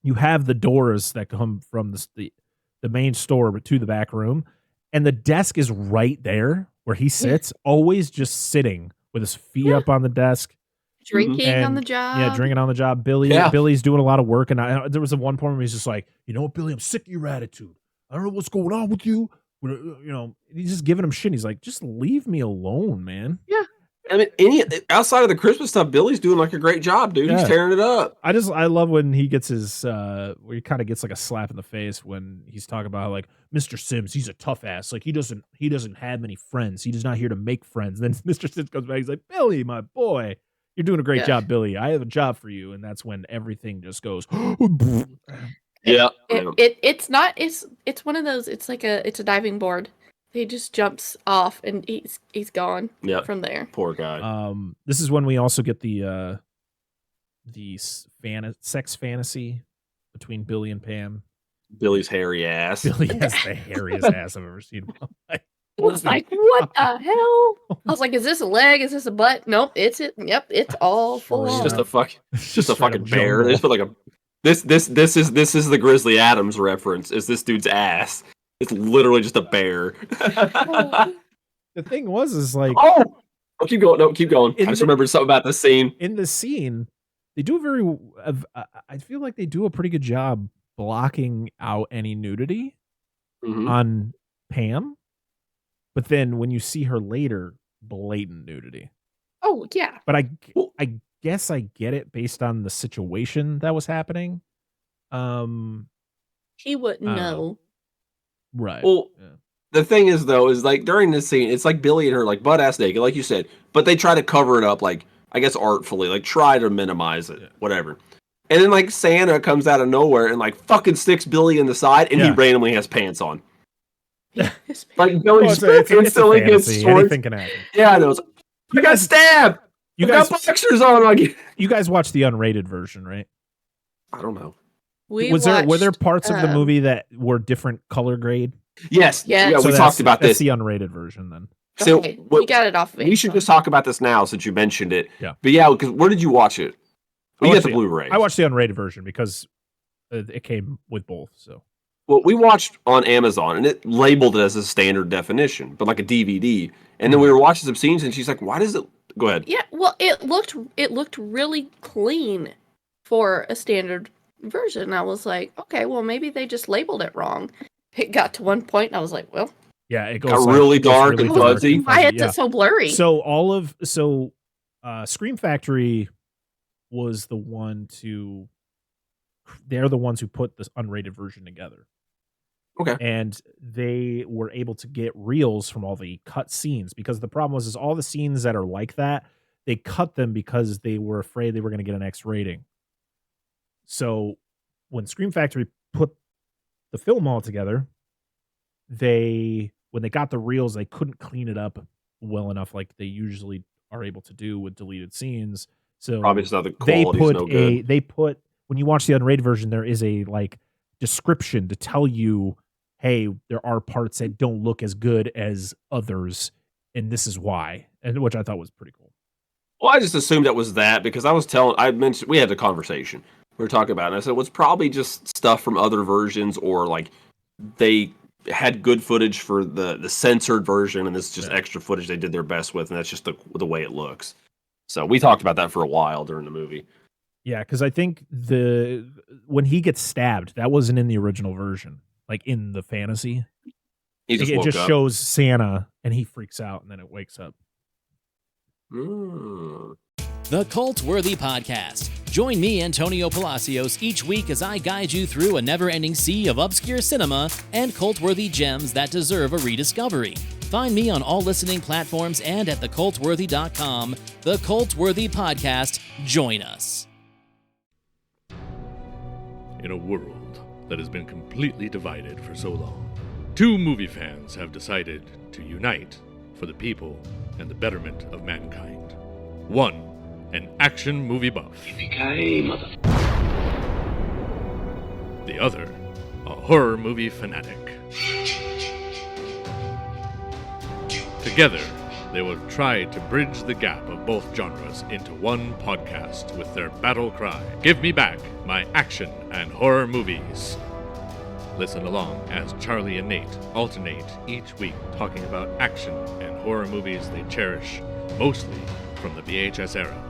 you have the doors that come from the main store to the back room, and the desk is right there where he sits, always just sitting with his feet up on the desk. Drinking on the job. Yeah, drinking on the job. Billy's doing a lot of work, and there was one point where he's just like, you know what, Billy, I'm sick of your attitude. I don't know what's going on with you. You know, he's just giving him shit. He's like, just leave me alone, man. Yeah. I mean, outside of the Christmas stuff, Billy's doing like a great job, dude. Yeah. He's tearing it up. I love when he gets his where he kind of gets like a slap in the face when he's talking about how, like, Mr. Sims, he's a tough ass. Like, he doesn't have many friends. He's not here to make friends. Then Mr. Sims comes back. He's like, Billy, my boy, you're doing a great job, Billy. I have a job for you. And that's when everything just goes. Yeah. It's one of those. It's like it's a diving board. He just jumps off and he's gone from there. Poor guy. This is when we also get the sex fantasy between Billy and Pam. Billy's hairy ass. Billy has the hairiest ass I've ever seen. I was like, what the hell? I was like, is this a leg? Is this a butt? Nope, it's it. Yep, it's all full. It's just a fucking bear. They just put like a this is the Grizzly Adams reference. Is this dude's ass? It's literally just a bear. The thing is like... Oh, keep going. No, keep going. I just remembered something about this scene. In the scene, they do I feel like they do a pretty good job blocking out any nudity on Pam. But then when you see her later, blatant nudity. Oh, yeah. But I guess I get it based on the situation that was happening. He wouldn't know. Right. Well, the thing is, though, is like during this scene, it's like Billy and her like butt ass naked, like you said, but they try to cover it up, like I guess artfully, like try to minimize it, whatever. And then like Santa comes out of nowhere and like fucking sticks Billy in the side, and he randomly has pants on. Like Billy instantly gets anything can happen. Yeah, I know. You got stabbed. You got boxers on. Like you guys watched the unrated version, right? I don't know. Were there parts of the movie that were different color grade? Yes. Yeah, so we talked about that's this. The unrated version then. So okay, we got it off of it. We should just talk about this now since you mentioned it. Yeah. But yeah, because where did you watch it? We got the Blu-ray. I watched the unrated version because it came with both. So. Well, we watched on Amazon, and it labeled it as a standard definition, but like a DVD. And then we were watching some scenes, and she's like, "Why does it?" Go ahead. Yeah, well, it looked really clean for a standard version. I was like, okay, well, maybe they just labeled it wrong. It got to one point, and I was like, well, yeah, it goes really dark and fuzzy. Why is it so blurry? So Scream Factory was the one to. They're the ones who put this unrated version together. Okay. And they were able to get reels from all the cut scenes because the problem was all the scenes that are like that, they cut them because they were afraid they were going to get an X rating. So when Scream Factory put the film all together, when they got the reels, they couldn't clean it up well enough like they usually are able to do with deleted scenes. So probably just not the quality's no good. When you watch the unrated version, there is a description to tell you, hey, there are parts that don't look as good as others, and this is why, and which I thought was pretty cool. Well, I just assumed that was that because I mentioned we had a conversation we were talking about it, and I said, well, it's probably just stuff from other versions or like they had good footage for the censored version, and this is just extra footage they did their best with, and that's just the way it looks. So we talked about that for a while during the movie. Yeah, because I think when he gets stabbed, that wasn't in the original version. Like in the fantasy, it just shows Santa and he freaks out and then it wakes up. The Cult-Worthy Podcast. Join me, Antonio Palacios, each week as I guide you through a never-ending sea of obscure cinema and cult-worthy gems that deserve a rediscovery. Find me on all listening platforms and at thecultworthy.com. The Cult-Worthy Podcast. Join us. In a world that has been completely divided for so long, two movie fans have decided to unite for the people and the betterment of mankind. One, an action movie buff. The other, a horror movie fanatic. Together, they will try to bridge the gap of both genres into one podcast with their battle cry, "Give me back my action and horror movies." Listen along as Charlie and Nate alternate each week talking about action and horror movies they cherish, mostly from the VHS era.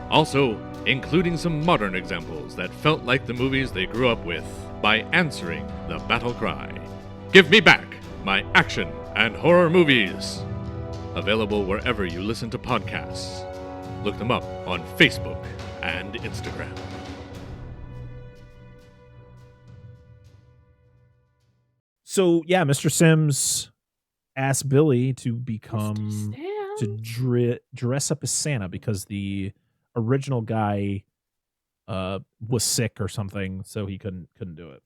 Also, including some modern examples that felt like the movies they grew up with by answering the battle cry, "Give me back my action and horror movies." Available wherever you listen to podcasts. Look them up on Facebook and Instagram. So yeah, Mr. Sims asked Billy to dress up as Santa because the original guy was sick or something, so he couldn't do it.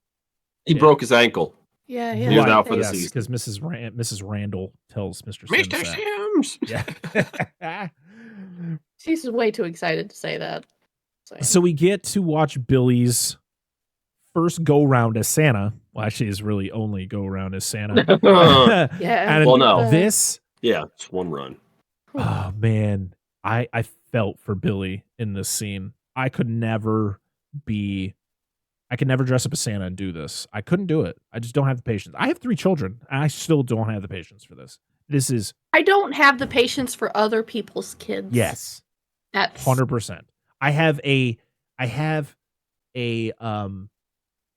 He broke his ankle. Yeah, he was out for the season because Mrs. Randall tells Mr. Sims. Yeah. She's way too excited to say that. So we get to watch Billy's first go round as Santa. Well, actually, his really only go around as Santa. Yeah. And well, no. It's one run. Oh man, I felt for Billy in this scene. I could never dress up as Santa and do this. I couldn't do it. I just don't have the patience. I have 3 children, and I still don't have the patience for this. I don't have the patience for other people's kids. Yes. That's 100%. I have a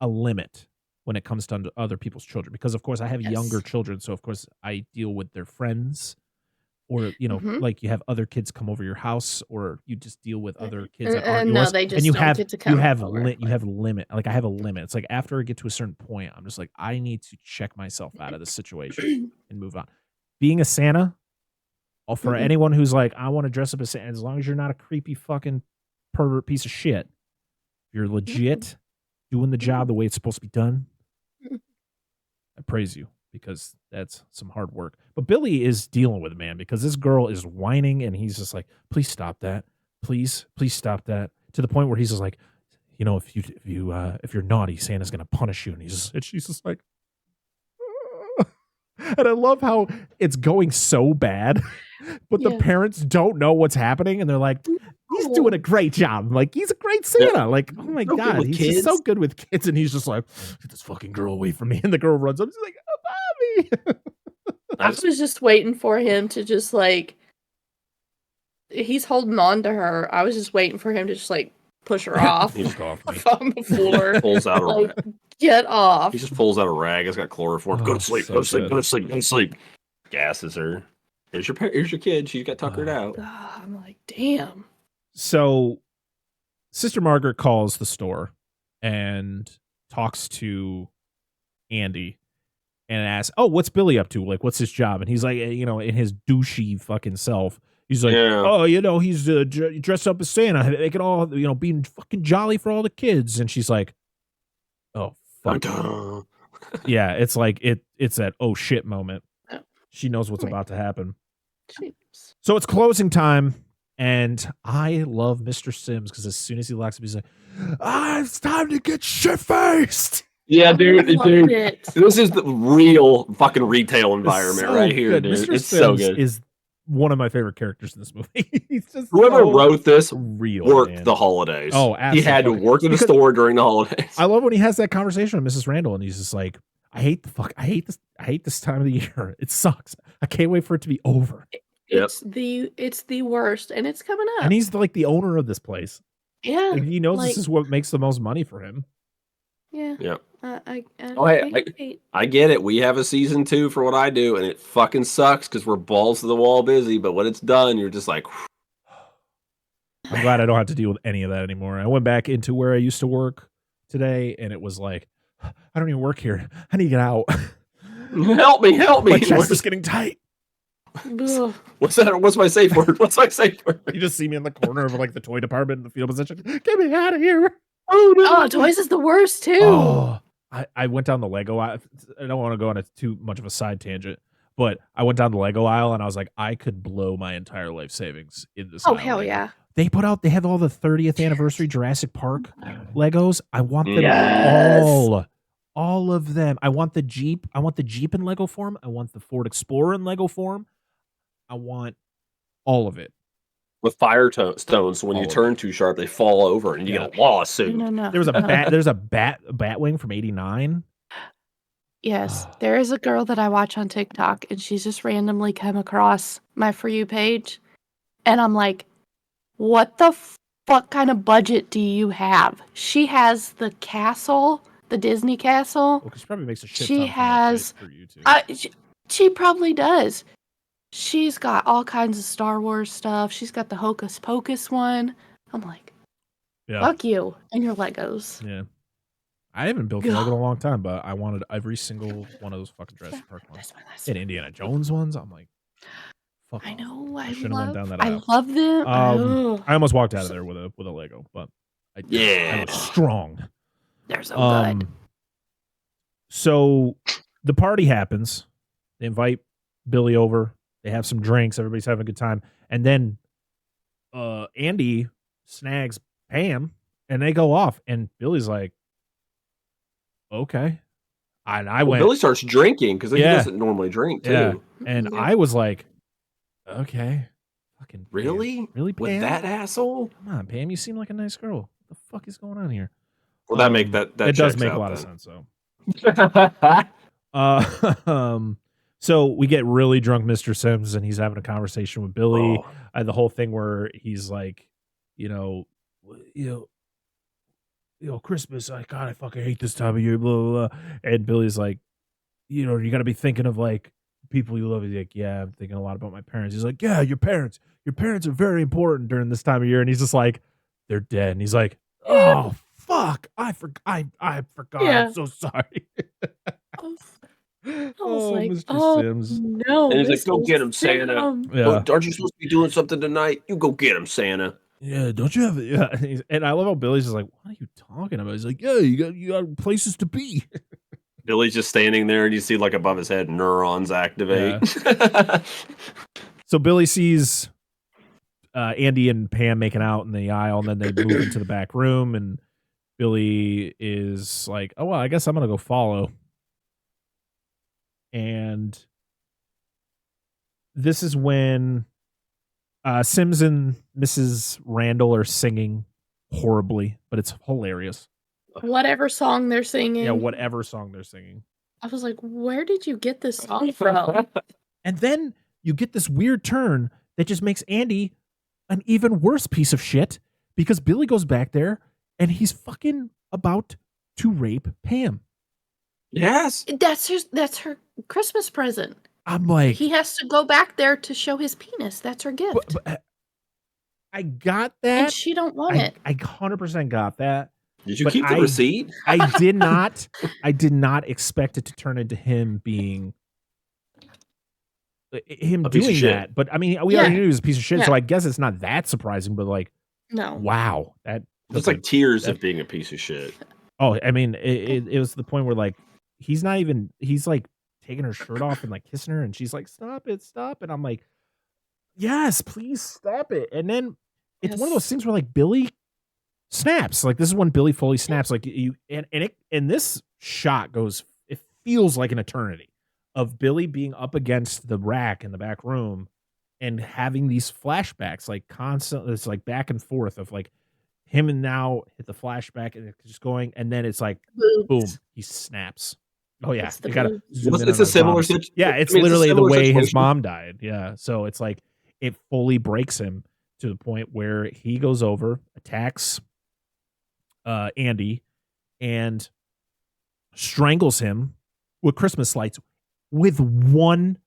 limit when it comes to other people's children because of course I have younger children, so of course I deal with their friends. Or, like you have other kids come over your house, or you just deal with other kids that aren't yours. No, they just don't get to come you have a limit. Like I have a limit. It's like after I get to a certain point, I'm just like, I need to check myself out of this situation and move on. Being a Santa, for anyone who's like, I want to dress up as Santa, as long as you're not a creepy fucking pervert piece of shit, you're legit doing the job the way it's supposed to be done, I praise you. Because that's some hard work. But Billy is dealing with it, man, because this girl is whining and he's just like, please stop that. Please stop that. To the point where he's just like, if you're naughty, Santa's gonna punish you. And she's just like, and I love how it's going so bad, but the parents don't know what's happening, and they're like, he's doing a great job. Like, he's a great Santa. Like, oh my God, he's just so good with kids. And he's just like, get this fucking girl away from me. And the girl runs up. She's like, oh, Bobby. I was just waiting for him to just like, he's holding on to her. I was just waiting for him to just like push her off from the floor. Pulls out like, get off. He just pulls out a rag. It's got chloroform. Go to sleep. Go to sleep. Go to sleep. Go to sleep. Gasses her. Here's your kid. She's got tuckered out. I'm like, damn. So, Sister Margaret calls the store and talks to Andy and asks, "Oh, what's Billy up to? Like, what's his job?" And he's like, in his douchey fucking self, he's like, "Oh, he's dressed up as Santa, making all, being fucking jolly for all the kids." And she's like, "Oh, fuck." Yeah, it's like it's that oh shit moment. She knows what's about to happen. So it's closing time. And I love Mr. Sims because as soon as he locks up, he's like, it's time to get shit-faced. Yeah, dude. This is the real fucking retail environment right here, good. dude. Mr. It's Sims so good. Is one of my favorite characters in this movie. He's just whoever wrote this real worked the holidays. Oh, absolutely. He had to work in the store during the holidays. I love when he has that conversation with Mrs. Randall, and he's just like, I hate this time of the year. It sucks. I can't wait for it to be over. It's the worst, and it's coming up. And he's like the owner of this place. Yeah, like, he knows this is what makes the most money for him. Yeah. Yep. I get it. We have a season 2 for what I do, and it fucking sucks because we're balls to the wall busy. But when it's done, you're just like, I'm glad I don't have to deal with any of that anymore. I went back into where I used to work today, and it was like, I don't even work here. I need to get out. Help me! My chest is getting tight. What's that? What's my safe word? You just see me in the corner of like the toy department in the field position. Get me out of here. Oh no! Oh, toys is the worst too. Oh, I went down the Lego aisle. I don't want to go on too much of a side tangent, but I went down the Lego aisle and I was like, I could blow my entire life savings in this. Oh hell yeah! They have all the 30th anniversary Jurassic Park Legos. I want them all of them. I want the Jeep. I want the Jeep in Lego form. I want the Ford Explorer in Lego form. I want all of it. With stones, so when you turn too sharp, they fall over and you get a lawsuit. No. There's a Batwing from '89. Yes, there is a girl that I watch on TikTok, and she's just randomly come across my For You page, and I'm like, what the fuck kind of budget do you have? She has the castle, the Disney castle. Well, she probably makes a shit. She has. For you too. She probably does. She's got all kinds of Star Wars stuff. She's got the Hocus Pocus one. I'm like, fuck you and your Legos. Yeah. I haven't built a Lego in a long time, but I wanted every single one of those fucking Jurassic Park ones. And Indiana Jones ones. I'm like, fuck. I know. I love them. I almost walked out of there with a Lego, but I was strong. They're so good. So the party happens. They invite Billy over. They have some drinks. Everybody's having a good time. And then Andy snags Pam and they go off. And Billy's like, okay. And I went. Billy starts drinking because he doesn't normally drink too. Yeah. And I was like, okay. Fucking really? Pam? Really, Pam? With that asshole? Come on, Pam. You seem like a nice girl. What the fuck is going on here? Well, that it does make a lot of sense. So. So we get really drunk, Mr. Sims, and he's having a conversation with Billy. The whole thing where he's like, Christmas. God, I fucking hate this time of year. Blah, blah, blah. And Billy's like, you got to be thinking of like people you love. He's like, yeah, I'm thinking a lot about my parents. He's like, yeah, your parents are very important during this time of year. And he's just like, they're dead. And he's like, oh fuck, I forgot. Yeah. I'm so sorry. I was like, Mr. Sims. No. And he's like, go get him, Santa. Yeah. Aren't you supposed to be doing something tonight? You go get him, Santa. Yeah, don't you have it? Yeah. And I love how Billy's just like, what are you talking about? He's like, yeah, you got places to be. Billy's just standing there and you see like above his head neurons activate. Yeah. So Billy sees Andy and Pam making out in the aisle, and then they move into the back room, and Billy is like, oh, well, I guess I'm going to go follow. And this is when Sims and Mrs. Randall are singing horribly, but it's hilarious. Whatever song they're singing. Yeah, whatever song they're singing. I was like, where did you get this song from? And then you get this weird turn that just makes Andy an even worse piece of shit because Billy goes back there and he's fucking about to rape Pam. Yes. That's her Christmas present. I'm like, He has to go back there to show his penis. That's her gift. but I got that. And she don't want it. I 100% got that. Did you keep the receipt? I did not. I did not expect it to turn into him being him A piece of doing shit. that. But I mean, we already knew he was a piece of shit, so Yeah. I guess it's not that surprising. But like, No. wow, that It's like tears of being a piece of shit. oh, I mean, it was the point where like he's like taking her shirt off and like kissing her, and she's like, stop it, and I'm like, yes, please stop it. And then it's one of those Yes. things where like Billy snaps. Like this is when Billy fully snaps. Like and this shot goes, it feels like an eternity of Billy being up against the rack in the back room and having these flashbacks like constantly. It's like back and forth of like him and now hit the flashback and it's just going, and then it's like boom, Boobs. he snaps. Oh yeah, It's the you gotta boobs. zoom Well, in it's on a his similar mom's- situ- Yeah, I it's mean, it's a literally the similar way his situation. mom died. Yeah, so it's like it fully breaks him to the point where he goes over, attacks Andy, and strangles him with Christmas lights with one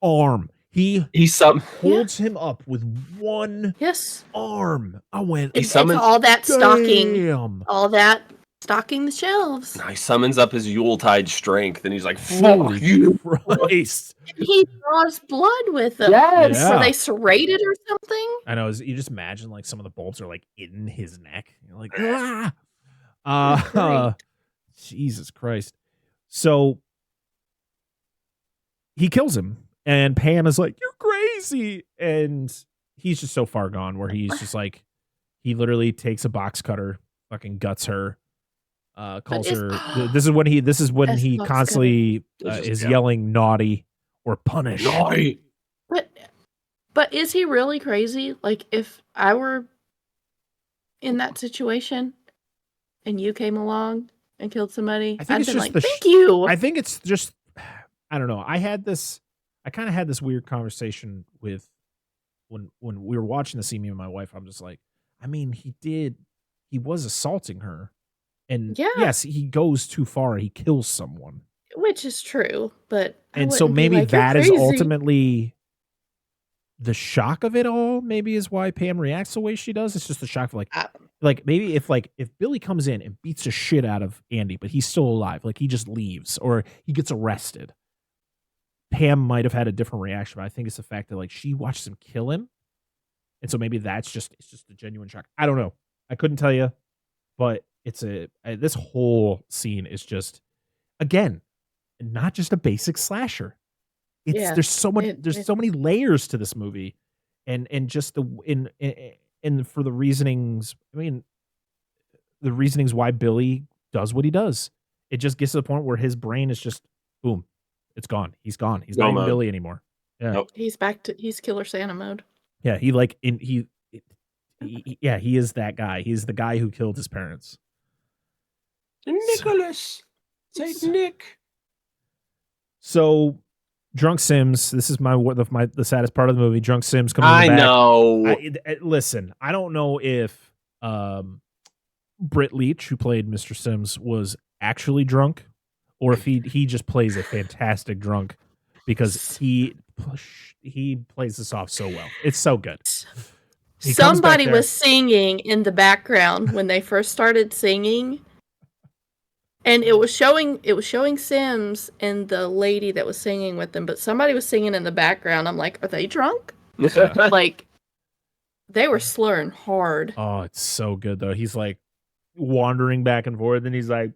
arm. He He's holds him up with one Yes. arm. I went, He It's summons- all that stocking. damn. All that stocking the shelves. He summons up his Yuletide strength and he's like, Holy fuck you. Christ. He draws blood with them. Yes. Yeah. Were they serrated or something? I know. You just imagine like some of the bolts are like in his neck. You're like, Great. Jesus Christ. So he kills him, and Pam is like, "You're crazy," and he's just so far gone where he's just like, he literally takes a box cutter, fucking guts her, calls is- her. This is when he That's he box constantly cutter. is Yeah. yelling naughty or punish. Naughty. But is he really crazy? Like if I were in that situation and you came along and killed somebody, I think I'd it's been just like, the thank you. I think it's just, I don't know. I kind of had this weird conversation with when we were watching the scene, me and my wife. I'm just like, I mean, he was assaulting her, and Yeah. yes, he goes too far. He kills someone, Which is true, but I and so wouldn't be maybe like, "You're that is crazy." ultimately the shock of it all. Maybe is why Pam reacts the way she does. It's just the shock of like maybe if Billy comes in and beats the shit out of Andy, but he's still alive, like he just leaves or he gets arrested, Pam might have had a different reaction. But I think it's the fact that like she watched him kill him, and so maybe it's just a genuine shock. I don't know. I couldn't tell you, but it's this whole scene is just, again, not just a basic slasher. It's Yeah, there's so much it- there's so many layers to this movie, and just in for the reasonings. I mean, the reasonings why Billy does what he does. It just gets to the point where his brain is just boom, it's gone. He's gone. He's not Go even mode. Billy anymore. Yeah, Nope. He's Killer Santa mode. yeah. He is that guy. He's the guy who killed his parents. Nicholas. Saint Nick. So, Drunk Sims. This is the saddest part of the movie. Drunk Sims comes in the I back. know. Listen, I don't know if Britt Leach, who played Mr. Sims, was actually drunk, or if he just plays a fantastic drunk because he plays this off so well. It's so good. He comes back Somebody there- was singing in the background when they first started singing. And it was showing Sims and the lady that was singing with them, but somebody was singing in the background. I'm like, are they drunk? Like, they were slurring hard. Oh, it's so good though. He's like wandering back and forth, and he's like,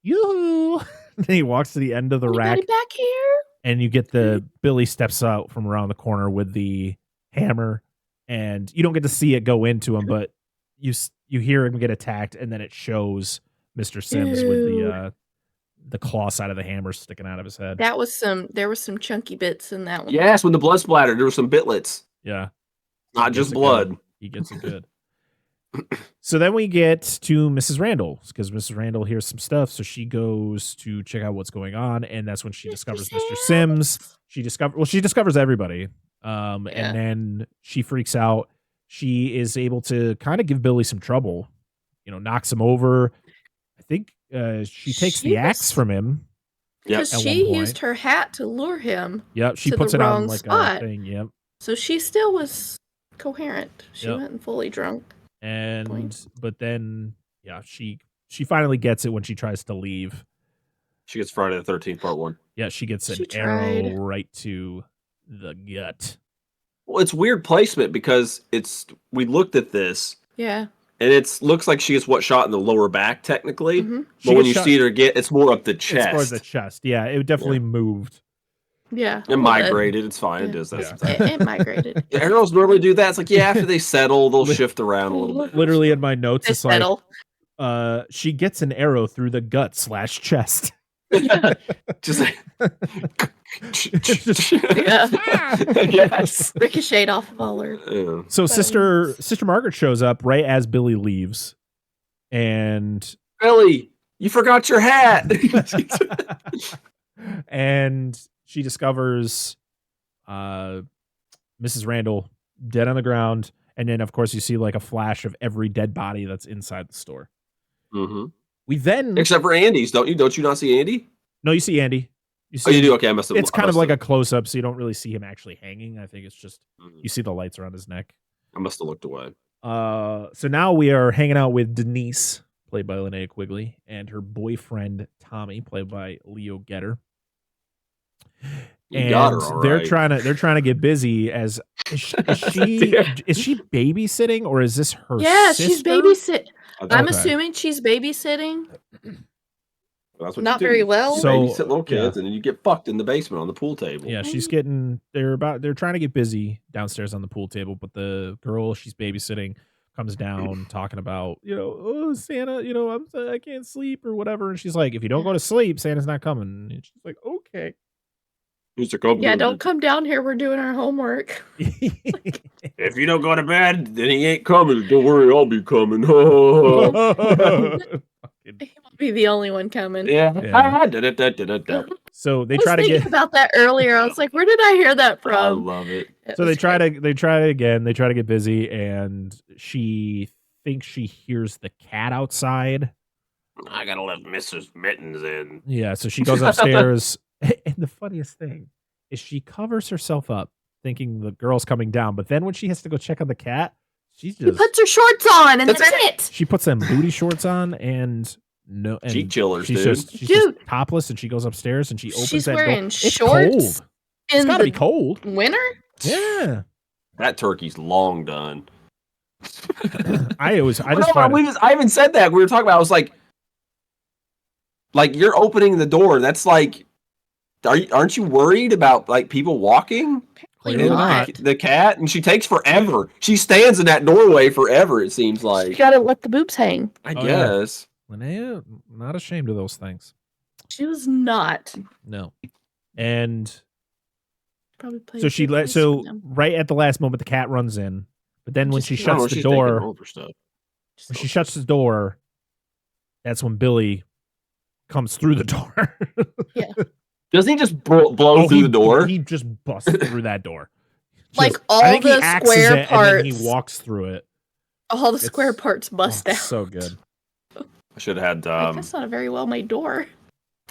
"Yoo!" Then he walks to the end of the rack, Anybody back here? and you get the Billy steps out from around the corner with the hammer, and you don't get to see it go into him, but you you hear him get attacked, and then it shows Mr. Sims with the claw side of the hammer sticking out of his head. There was some chunky bits in that one. Yes, when the blood splattered, there were some bitlets. Yeah. Not just blood. He gets it good. So then we get to Mrs. Randall, because Mrs. Randall hears some stuff, so she goes to check out what's going on, and that's when she discovers Mr. Sims. She discovers everybody. And then she freaks out. She is able to kind of give Billy some trouble. Knocks him over. I think she takes the axe from him. Because she used her hat to lure him. Yep, she to puts the it on wrong like spot. a thing. Yep. So she still was coherent. She wasn't fully drunk. But then she finally gets it when she tries to leave. She gets Friday the 13th part 1. Yeah, she gets an arrow right to the gut. Well, it's weird placement because we looked at this. Yeah. And it looks like she gets shot in the lower back technically. Mm-hmm. But when you see her it's more up the chest. It's more the chest. Yeah, it definitely moved. Yeah. It migrated. It's fine. It does that sometimes. It migrated. Arrows normally do that. It's like, after they settle, they'll shift around a little bit. Literally in my notes, it's settle. like, she gets an arrow through the gut/chest. Just like, yes. Ricocheted off of all her. So Sister Margaret shows up right as Billy leaves. And Billy, you forgot your hat. And she discovers Mrs. Randall dead on the ground, and then of course you see like a flash of every dead body that's inside the store. Mm-hmm. We then, except for Andy's, don't you not see Andy? No, you see Andy. You do. Okay, I must have. It's kind of like a close up, so you don't really see him actually hanging. I think it's just you see the lights around his neck. I must have looked away. So now we are hanging out with Denise, played by Linnea Quigley, and her boyfriend Tommy, played by Leo Getter. And they're trying to get busy. Is she babysitting, or is this her? Yeah, sister? she's babysitting. I'm assuming she's babysitting. That's what not very well. So babysit little kids, and then you get fucked in the basement on the pool table. Yeah, she's getting. They're trying to get busy downstairs on the pool table, but the girl she's babysitting comes down talking about, oh, Santa, I can't sleep or whatever, and she's like, if you don't go to sleep, Santa's not coming. And she's like, okay. Yeah, don't come down here. We're doing our homework. If you don't go to bed, then he ain't coming. Don't worry, I'll be coming. He won't be the only one coming. Yeah. So they try to get about that earlier. I was like, where did I hear that from? I love it. So they try it again. They try to get busy, and she thinks she hears the cat outside. I gotta let Mrs. Mittens in. Yeah, so she goes upstairs. And the funniest thing is she covers herself up thinking the girl's coming down, but then when she has to go check on the cat, she puts her shorts on and that's it. She puts them booty shorts on and cheek chillers, she's just topless, and she goes upstairs and she opens she's that wearing door. Shorts. It's cold. It's gotta be cold. Winter? Yeah. That turkey's long done. I even said that. We were talking about, I was like you're opening the door. That's like, aren't you worried about like people walking? The cat, and she takes forever. She stands in that doorway forever, it seems like. You gotta let the boobs hang. I guess. Yeah. Linnea, not ashamed of those things. She was not. No. And probably so right at the last moment the cat runs in, but then when she shuts the door, that's when Billy comes through the door. Yeah. Doesn't he just blow through the door? He just busts through that door. Like all the square parts. And then he walks through it. All the square parts bust out. So good. I should have had. That's not a very well made door.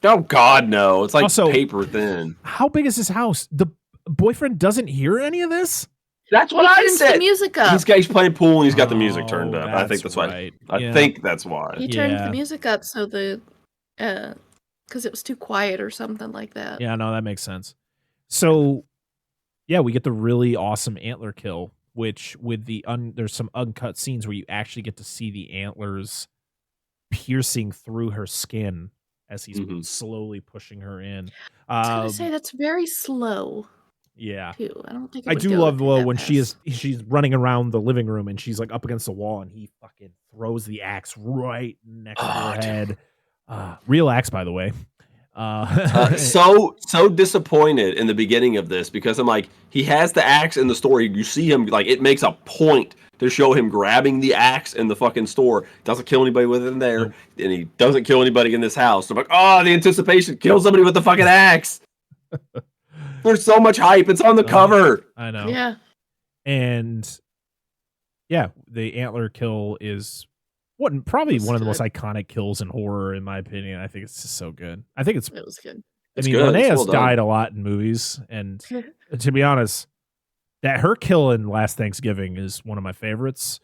Oh God, no! It's like also, paper thin. How big is his house? The boyfriend doesn't hear any of this. That's what I said. The music up. He's playing pool and he's got the music turned up. I think that's right. why. I think that's why. He turned the music up so because it was too quiet or something like that. Yeah, no, that makes sense. So, yeah, we get the really awesome antler kill, which with there's some uncut scenes where you actually get to see the antlers piercing through her skin as he's slowly pushing her in. I was gonna say that's very slow. Yeah. too. I don't think I do love when she's running around the living room and she's like up against the wall and he fucking throws the axe right next to her head. Real axe, by the way. So disappointed in the beginning of this because I'm like, he has the axe in the store. You see him, like, it makes a point to show him grabbing the axe in the fucking store. Doesn't kill anybody with it in there, and he doesn't kill anybody in this house. So I'm like, oh, the anticipation, kill somebody with the fucking axe. There's so much hype. It's on the cover. I know. Yeah. And yeah, the antler kill is probably one of the most iconic kills in horror, in my opinion. I think it's just so good. I think it was good. I mean, Linnea's died a lot in movies, and to be honest, that her kill in Last Thanksgiving is one of my favorites.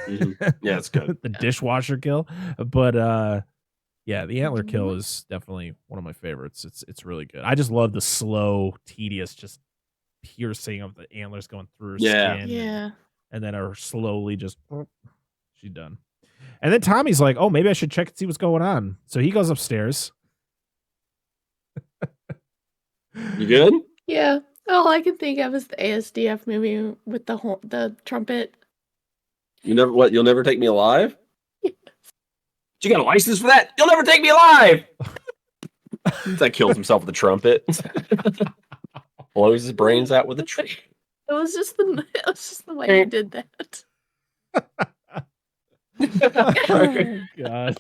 Yeah, it's good. The dishwasher kill, but yeah, the antler kill is definitely one of my favorites. It's really good. I just love the slow, tedious, just piercing of the antlers going through her skin. Yeah. And then her slowly just she's done. And then Tommy's like, oh, maybe I should check and see what's going on. So he goes upstairs. You good? Yeah. All I can think of is the ASDF movie with the trumpet. You'll never take me alive? You got a license for that? You'll never take me alive. That kills himself with a trumpet. Blows his brains out with a trumpet. It was just the way he did that. Oh, God.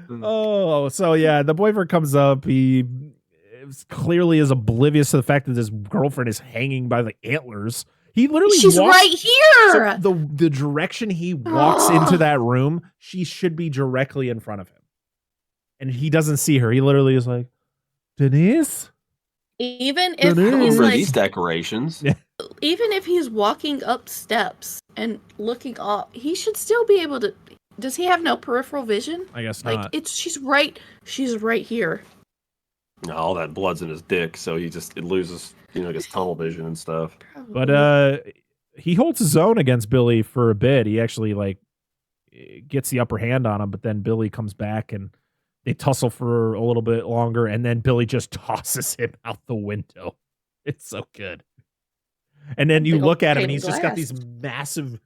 Oh, so yeah, the boyfriend comes up. He clearly is oblivious to the fact that his girlfriend is hanging by the antlers. He literally she's right here. So the direction he walks into that room, she should be directly in front of him. And he doesn't see her. He literally is like, Denise? Even if he's like, these decorations. Yeah. Even if he's walking up steps and looking off, he should still be able to. Does he have no peripheral vision? I guess like not. she's right here. No, all that blood's in his dick, so it loses, gets tunnel vision and stuff. Probably. But he holds his own against Billy for a bit. He actually gets the upper hand on him, but then Billy comes back and they tussle for a little bit longer, and then Billy just tosses him out the window. It's so good. And then you look at him, and he's just got these massive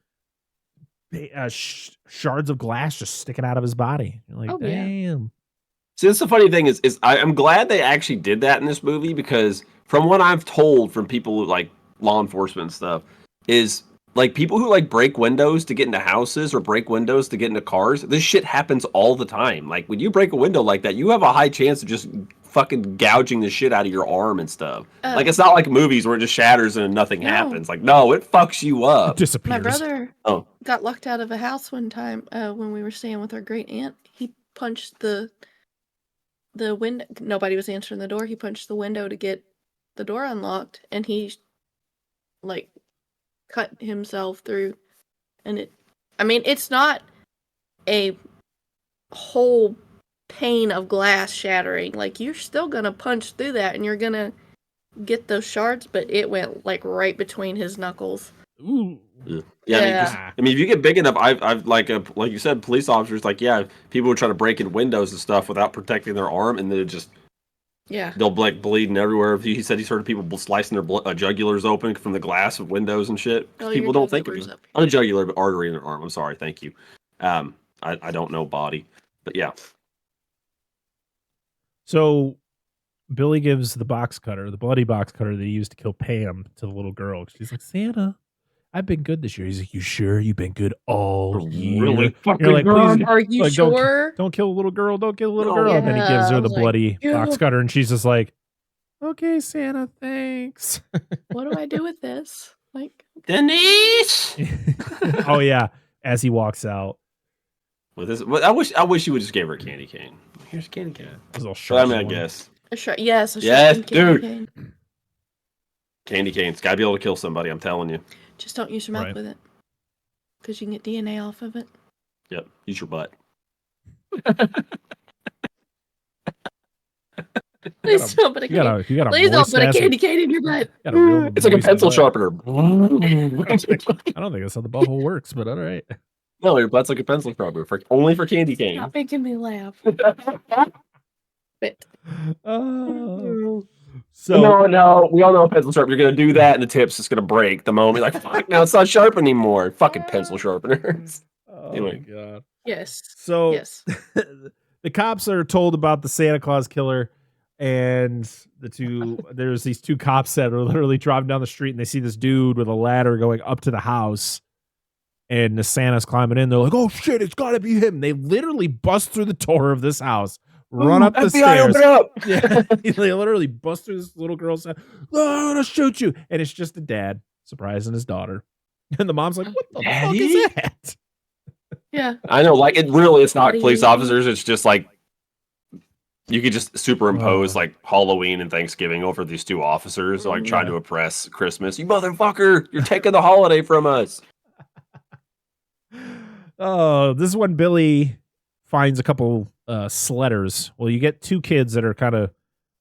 shards of glass just sticking out of his body. You're like, damn. Yeah. See, that's the funny thing is I'm glad they actually did that in this movie, because from what I've told from people like law enforcement and stuff, is like people who break windows to get into houses or break windows to get into cars, this shit happens all the time. Like when you break a window like that, you have a high chance of just fucking gouging the shit out of your arm and stuff. Like it's not like movies where it just shatters and nothing happens. Like no, it fucks you up. It disappears. My brother got locked out of a house one time when we were staying with our great aunt. He punched the window. Nobody was answering the door. He punched the window to get the door unlocked, and he cut himself through. And it's not a whole pane of glass shattering. Like you're still gonna punch through that, and you're gonna get those shards, but it went right between his knuckles. Ooh. Yeah. I mean, if you get big enough, I've like you said, police officers, people would try to break in windows and stuff without protecting their arm, and then they'll bleeding everywhere. He said he's heard of people slicing their jugulars open from the glass of windows and shit. People don't think of it. Not a jugular, but artery in their arm. I'm sorry, thank you. I don't know body, but yeah. So Billy gives the bloody box cutter that he used to kill Pam, to the little girl. She's like, Santa, I've been good this year. He's like, you sure? You've been good all year. Really fucking You're like, please, are you sure? Don't kill a little girl. Don't kill a little girl. And then he gives her the bloody box cutter, and she's just like, okay, Santa, thanks. What do I do with this? Denise. Oh yeah, as he walks out. With this, I wish you would just give her a candy cane. Here's a candy cane. I guess. Yes, dude. cane. Candy cane's gotta be able to kill somebody. I'm telling you. Just don't use your mouth with it, because you can get DNA off of it. Yep, use your butt. Please don't put a candy cane in your butt. It's like a pencil sharpener. I don't think that's how the butthole works, but all right. No, your butt's like a pencil sharpener, only for candy cane. Stop making me laugh. But So no, we all know a pencil sharpener. You're gonna do that, and the tip's just gonna break the moment. Like, fuck, now it's not sharp anymore. Fucking pencil sharpeners. oh Anyway. my god. Yes. So Yes. the cops are told about the Santa Claus killer, and there's these two cops that are literally driving down the street, and they see this dude with a ladder going up to the house, and the Santa's climbing in. They're like, "Oh shit, it's got to be him!" They literally bust through the door of this house, run up the FBI, stairs. open up! Yeah, they literally bust through this little girl's house. "Oh, I'm gonna shoot you!" And it's just the dad surprising his daughter, and the mom's like, "What the fuck is that?" Yeah. I know, like, it's not Buddy. police officers. It's just like you could just superimpose like Halloween and Thanksgiving over these two officers, like trying to oppress Christmas. You motherfucker! You're taking the holiday from us. Oh, this is when Billy finds a couple sledders. Well, you get two kids that are kind of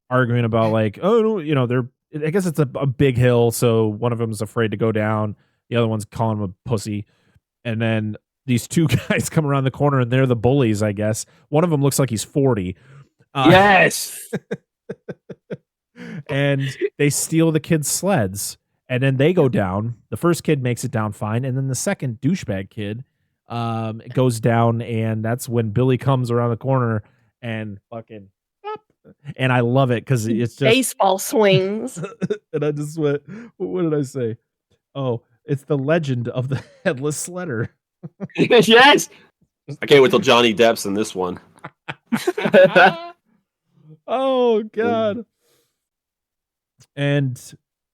arguing about like, oh, you know, I guess it's a big hill, so one of them is afraid to go down. The other one's calling him a pussy. And then these two guys come around the corner, and they're the bullies, I guess. One of them looks like he's 40. Yes. And they steal the kids' sleds, and then they go down. The first kid makes it down fine, and then the second douchebag kid goes down, and that's when Billy comes around the corner and fucking and I love it because it's just Baseball swings. and I just went, what did I say? Oh, it's the legend of the headless sledder. Yes. I can't wait till Johnny Depp's in this one. Oh god. And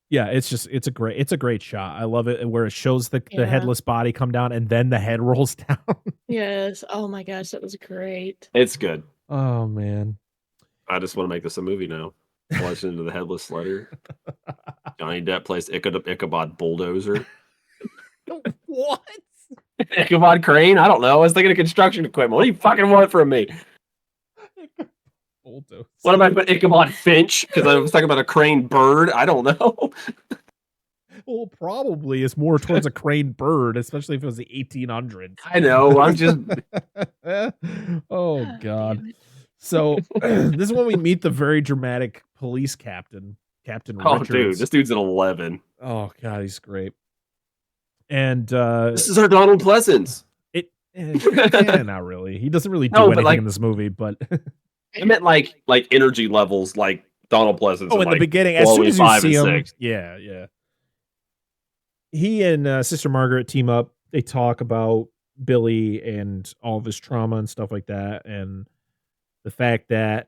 yeah, it's a great shot. I love it where it shows the headless body come down and then the head rolls down. Yes. Oh my gosh, that was great. It's good. Oh man. I just want to make this a movie now. Legend of the Headless Sledder. Johnny Depp plays Ichabod Bulldozer. What? Ichabod Crane? I don't know. I was thinking of construction equipment. What do you fucking want from me? Bulldozer. What am I put Ichabod Finch? Because I was talking about a crane bird. I don't know. Well, probably it's more towards a crane bird, especially if it was the 1800s. I know. I'm just. Oh god. So this is when we meet the very dramatic police captain, Captain Oh, Richards. dude, this dude's an 11. Oh god, he's great. And This is our Donald Pleasance. not really. He doesn't really do No, but, anything like- in this movie, but I meant like energy levels, like Donald Pleasance. in the like, beginning, as soon as you 5 see and him, 6. yeah. He and Sister Margaret team up. They talk about Billy and all of his trauma and stuff like that, and the fact that,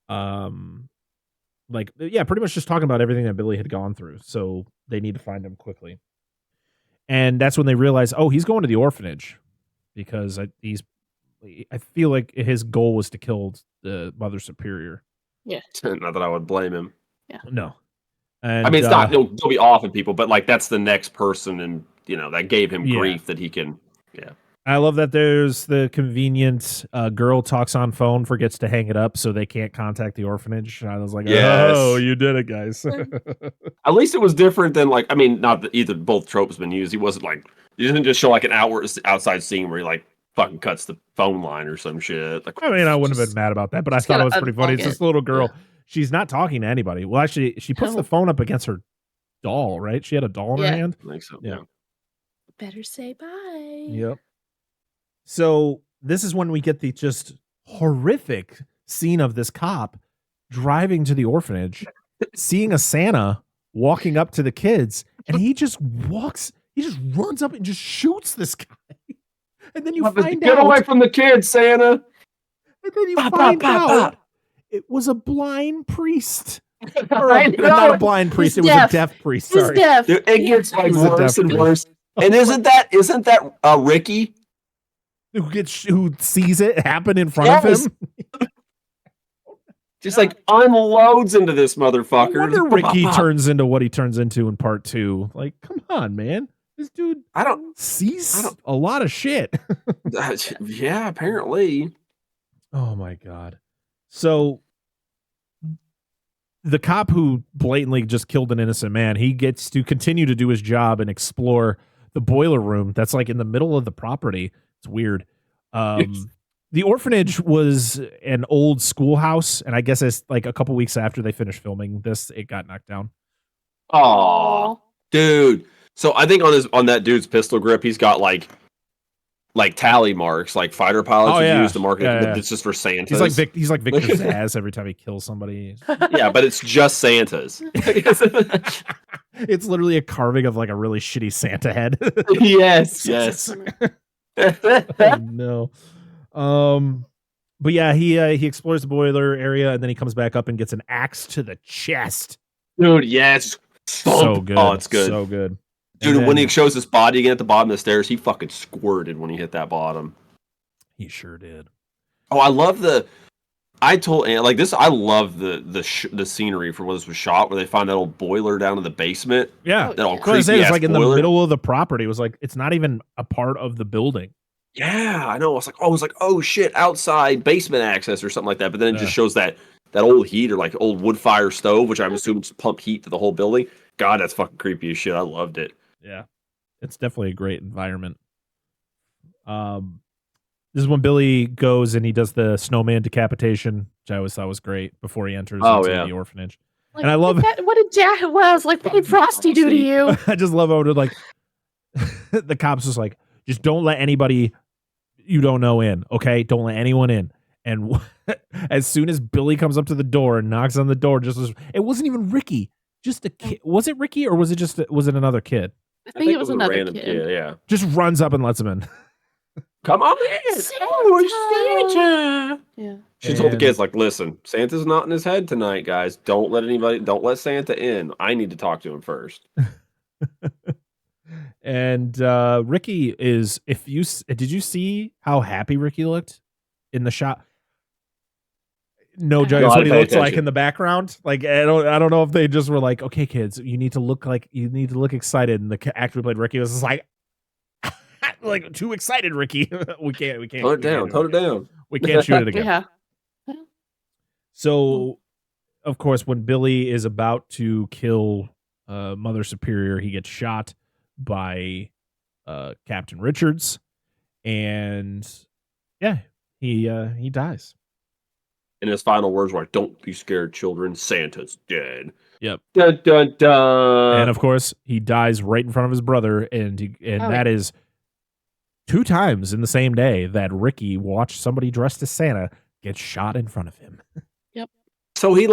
pretty much just talking about everything that Billy had gone through. So they need to find him quickly, and that's when they realize, oh, he's going to the orphanage because I feel like his goal was to kill the Mother Superior. Yeah. Not that I would blame him. No. And, I mean, it's not, he'll be off at people, but like that's the next person, and that gave him grief that he can. Yeah. I love that there's the convenient girl talks on phone, forgets to hang it up, so they can't contact the orphanage. And I was like, Yes. oh, you did it, guys. At least it was different than like, I mean, not that both tropes been used. He wasn't like, he didn't just show like an outside scene where he like fucking cuts the phone line or some shit. Like, I mean, I wouldn't have been mad about that, but I thought it was pretty funny. It's this little girl. She's not talking to anybody. Well, actually, she puts the phone up against her doll, right? She had a doll in her hand. I think so. Yeah. Better say bye. Yep. So this is when we get the just horrific scene of this cop driving to the orphanage, seeing a Santa walking up to the kids, and he just runs up and just shoots this guy. And then you find Get out, away from the kids, Santa. and then you find out it was a blind priest. Or not a blind priest, it was a deaf priest. He's Sorry. deaf. Dude, it gets like He was a worse deaf and priest. worse. And isn't that Ricky? Who sees it happen in front of him? Just like unloads into this motherfucker. No wonder Just Ricky pop. turns into what he turns into in part 2. Like, come on, man. This dude sees a lot of shit. Yeah, apparently. Oh my god. So the cop who blatantly just killed an innocent man, he gets to continue to do his job and explore the boiler room that's like in the middle of the property. It's weird. The orphanage was an old schoolhouse, and I guess it's like a couple weeks after they finished filming this, it got knocked down. Oh, dude. So I think on that dude's pistol grip, he's got like tally marks, like fighter pilots would use to mark it. Yeah. It's just for Santas. He's like Victor Zsasz every time he kills somebody. Yeah, but it's just Santas. It's literally a carving of like a really shitty Santa head. Yes. Oh, no. But yeah, he explores the boiler area and then he comes back up and gets an axe to the chest. Dude, yes. So good. Oh, it's good. So good. Dude, then, when he shows his body again at the bottom of the stairs, he fucking squirted when he hit that bottom. He sure did. Oh, I love I told Ann, like this. I love the scenery for where this was shot, where they find that old boiler down in the basement. Yeah, that old creepy. It's like in the boiler. middle of the property. It was like it's not even a part of the building. Yeah, I know. I was like, oh shit, outside basement access or something like that. But then it just shows that old heater, like old wood fire stove, which I'm assuming pump heat to the whole building. God, that's fucking creepy as shit. I loved it. Yeah, it's definitely a great environment. This is when Billy goes and he does the snowman decapitation, which I always thought was great before he enters into the orphanage. Like, and I love what did Jack was like. What did Frosty do to you? I just love how like the cops was like, just don't let anybody you don't know in, okay? Don't let anyone in. And as soon as Billy comes up to the door and knocks on the door, it wasn't even Ricky, just a kid. Was it Ricky or was it another kid? I think it was another random kid. Yeah, just runs up and lets him in. Come on in. Santa. Yeah. She told the kids, like, listen, Santa's not in his head tonight, guys. Don't let Santa in. I need to talk to him first. And Ricky is, did you see how happy Ricky looked in the shot? No, Joe, that's what he looks like in the background. Like, I don't know if they just were like, okay, kids, you need to look excited. And the actor who played Ricky was just like, like too excited, Ricky. we can't tone it down. We can't shoot it again. Yeah. So, of course, when Billy is about to kill Mother Superior, he gets shot by Captain Richards, and yeah, he dies. And his final words were, "Don't be scared, children. Santa's dead." Yep. Dun, dun, dun. And of course, he dies right in front of his brother, and that is 2 times in the same day that Ricky watched somebody dressed as Santa get shot in front of him. Yep. So he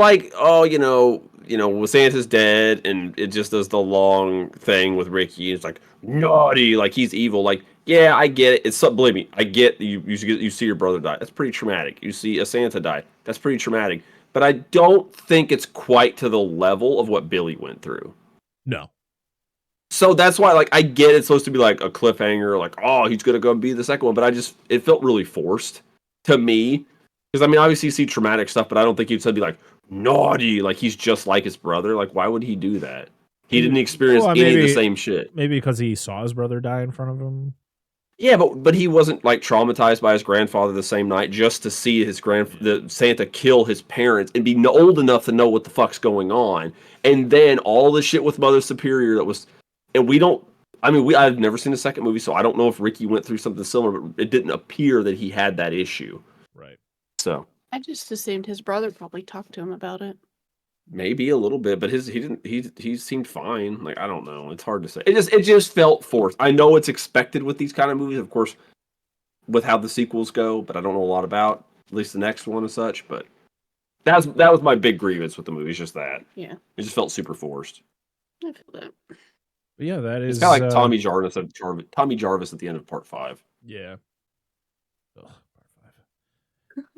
Santa's dead, and it just does the long thing with Ricky. It's like naughty, like he's evil. Like, yeah, I get it. It's believe me, I get you see your brother die. That's pretty traumatic. You see a Santa die. That's pretty traumatic. But I don't think it's quite to the level of what Billy went through. No. So that's why, like, I get it's supposed to be like a cliffhanger, like, oh, he's gonna go be the second one. But it felt really forced to me. Because, I mean, obviously you see traumatic stuff, but I don't think he'd be like, naughty, like he's just like his brother. Like, why would he do that? He didn't experience any of the same shit. Maybe because he saw his brother die in front of him. Yeah, but he wasn't, like, traumatized by his grandfather the same night just to see the Santa kill his parents and be old enough to know what the fuck's going on. And then all the shit with Mother Superior that was... And I've never seen the second movie, so I don't know if Ricky went through something similar, but it didn't appear that he had that issue. Right. So I just assumed his brother probably talked to him about it. Maybe a little bit, but he seemed fine. Like, I don't know. It's hard to say. It just felt forced. I know it's expected with these kind of movies, of course, with how the sequels go, but I don't know a lot about at least the next one and such, but that was my big grievance with the movie, is just that. Yeah. It just felt super forced. I feel that. But yeah, that is it's kind of like Tommy Jarvis at the end of part 5. Yeah. Ugh, part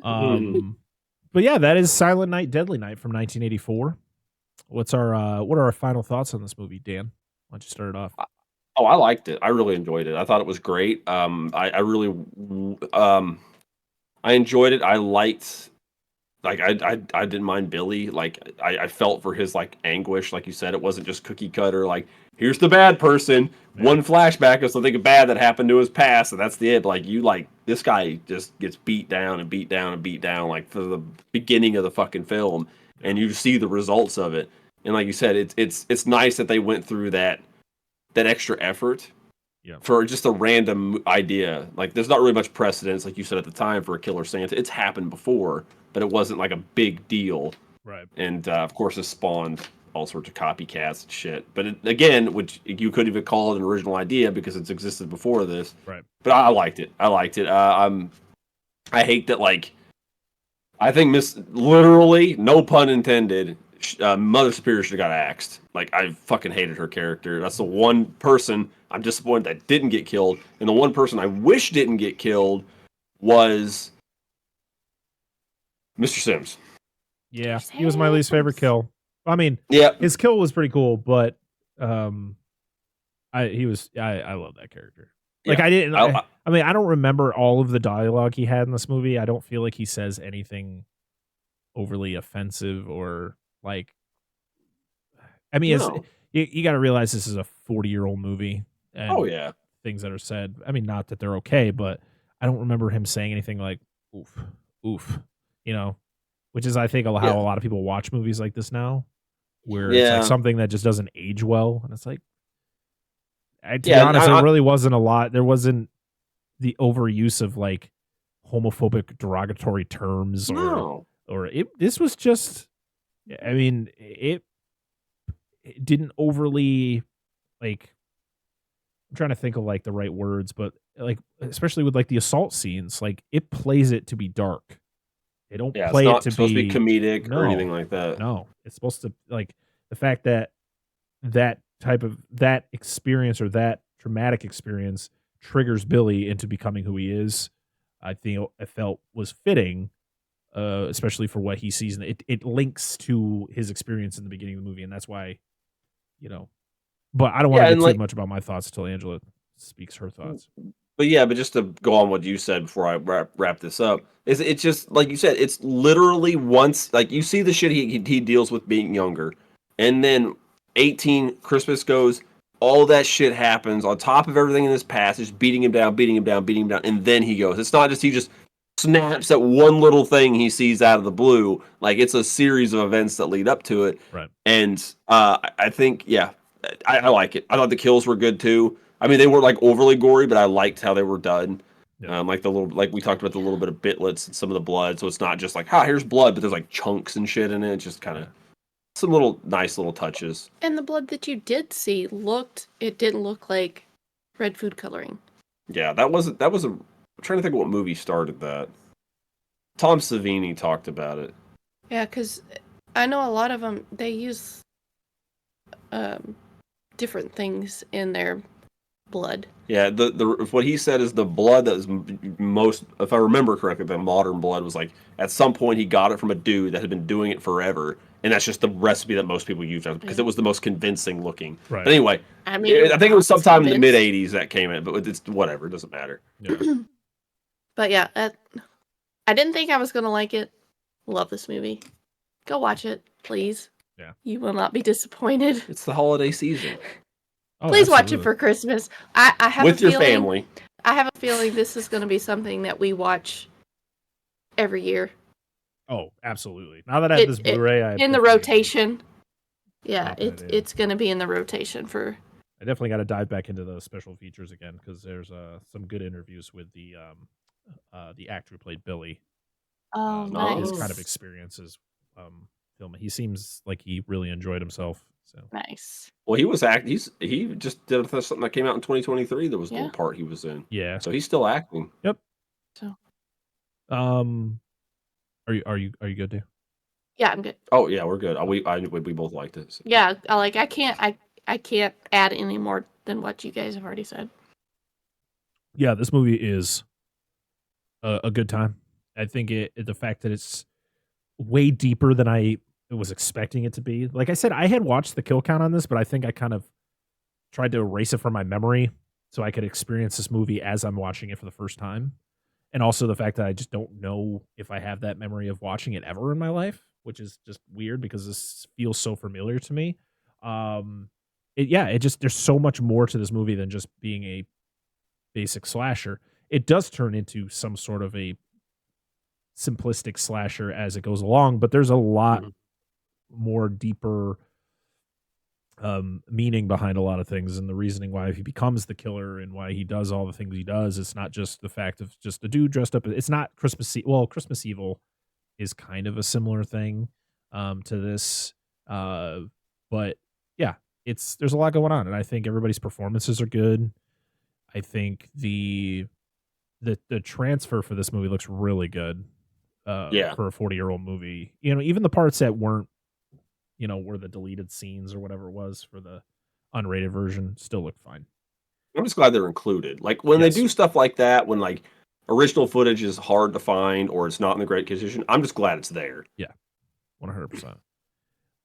5. But yeah, that is Silent Night, Deadly Night from 1984. What are our final thoughts on this movie, Dan? Why don't you start it off? Oh, I liked it. I really enjoyed it. I thought it was great. I enjoyed it. I liked, like, I didn't mind Billy. Like, I felt for his, like, anguish. Like you said, it wasn't just cookie cutter. Like, here's the bad person. Yeah. One flashback of something bad that happened to his past, and that's the it. Like, this guy just gets beat down and beat down and beat down, like, for the beginning of the fucking film, and you see the results of it. And like you said, it's nice that they went through that extra effort for just a random idea. Like, there's not really much precedence, like you said at the time, for a Killer Santa. It's happened before, but it wasn't like a big deal. Right. And of course, it spawned all sorts of copycats and shit. But again, which you couldn't even call it an original idea because it's existed before this. Right. But I liked it. I hate that, like, I think literally, no pun intended, Mother Superior should have got axed. Like, I fucking hated her character. That's the one person I'm disappointed that didn't get killed. And the one person I wish didn't get killed was Mr. Sims. Yeah, he was my least favorite kill. I mean, his kill was pretty cool, but I love that character. Like, I mean, I don't remember all of the dialogue he had in this movie. I don't feel like he says anything overly offensive or like. I mean, you got to realize this is a 40-year-old movie. And things that are said. I mean, not that they're okay, but I don't remember him saying anything like "oof," which is, I think, how a lot of people watch movies like this now, where it's like something that just doesn't age well, and it's like. To be honest, there really wasn't a lot. There wasn't the overuse of like homophobic derogatory terms this was just, I mean, it didn't overly, like, I'm trying to think of like the right words, but like, especially with like the assault scenes, like it plays it to be dark. They don't play it to supposed to be comedic or anything like that. No, it's supposed to, like, the fact that type of that experience or that traumatic experience triggers Billy into becoming who he is. I think I felt was fitting, especially for what he sees. And it links to his experience in the beginning of the movie, and that's why, But I don't want to get too much about my thoughts until Angela speaks her thoughts. But just to go on what you said before I wrap this up, it's just like you said. It's literally once, like, you see the shit he deals with being younger, and then 18 Christmas goes, all that shit happens on top of everything in his past, just beating him down, and then he goes. It's not just he just snaps at one little thing he sees out of the blue. Like, it's a series of events that lead up to it. Right. And I think, I like it. I thought the kills were good too. I mean, they weren't like overly gory, but I liked how they were done. Yeah. Like we talked about the little bit of bitlets and some of the blood. So it's not just like, here's blood, but there's like chunks and shit in it. It's just kind of some nice little touches. And the blood that you did see didn't look like red food coloring. Yeah, I'm trying to think of what movie started that. Tom Savini talked about it. Yeah, because I know a lot of them, they use different things in their blood. Yeah, what he said is the blood that was most, if I remember correctly, the modern blood was like, at some point he got it from a dude that had been doing it forever. And that's just the recipe that most people use because it was the most convincing looking. Right. But anyway, I think it was sometime in the mid 80s that came in, but it's whatever, it doesn't matter. Yeah. But yeah, I didn't think I was going to like it. Love this movie. Go watch it, please. Yeah. You will not be disappointed. It's the holiday season. Please watch it for Christmas. I have with your family. I have a feeling this is going to be something that we watch every year. Oh, absolutely. Now that I have this Blu-ray, I in the rotation. Yeah, it's going to be in the rotation for. I definitely got to dive back into those special features again because there's some good interviews with the actor who played Billy. Oh, nice. His kind of experiences filming. He seems like he really enjoyed himself. So nice. Well, he was he just did something that came out in 2023. There was a little part he was in. Yeah. So he's still acting. Yep. So. Are you good, dude? Yeah, I'm good. Oh yeah, we're good. We both liked it. So. Yeah, I can't add any more than what you guys have already said. Yeah, this movie is a good time. I think the fact that it's way deeper than I was expecting it to be. Like I said, I had watched the kill count on this, but I think I kind of tried to erase it from my memory so I could experience this movie as I'm watching it for the first time. And also the fact that I just don't know if I have that memory of watching it ever in my life, which is just weird because this feels so familiar to me. There's so much more to this movie than just being a basic slasher. It does turn into some sort of a simplistic slasher as it goes along, but there's a lot more deeper meaning behind a lot of things and the reasoning why he becomes the killer and why he does all the things he does. It's not just the fact of just a dude dressed up. It's not Christmas. Well, Christmas Evil is kind of a similar thing to this. But yeah, there's a lot going on, and I think everybody's performances are good. I think the transfer for this movie looks really good. For a 40-year-old movie, even the parts that weren't, were the deleted scenes or whatever it was for the unrated version still look fine. I'm just glad they're included. Like when they do stuff like that, when like original footage is hard to find or it's not in the great condition, I'm just glad it's there. Yeah, 100%.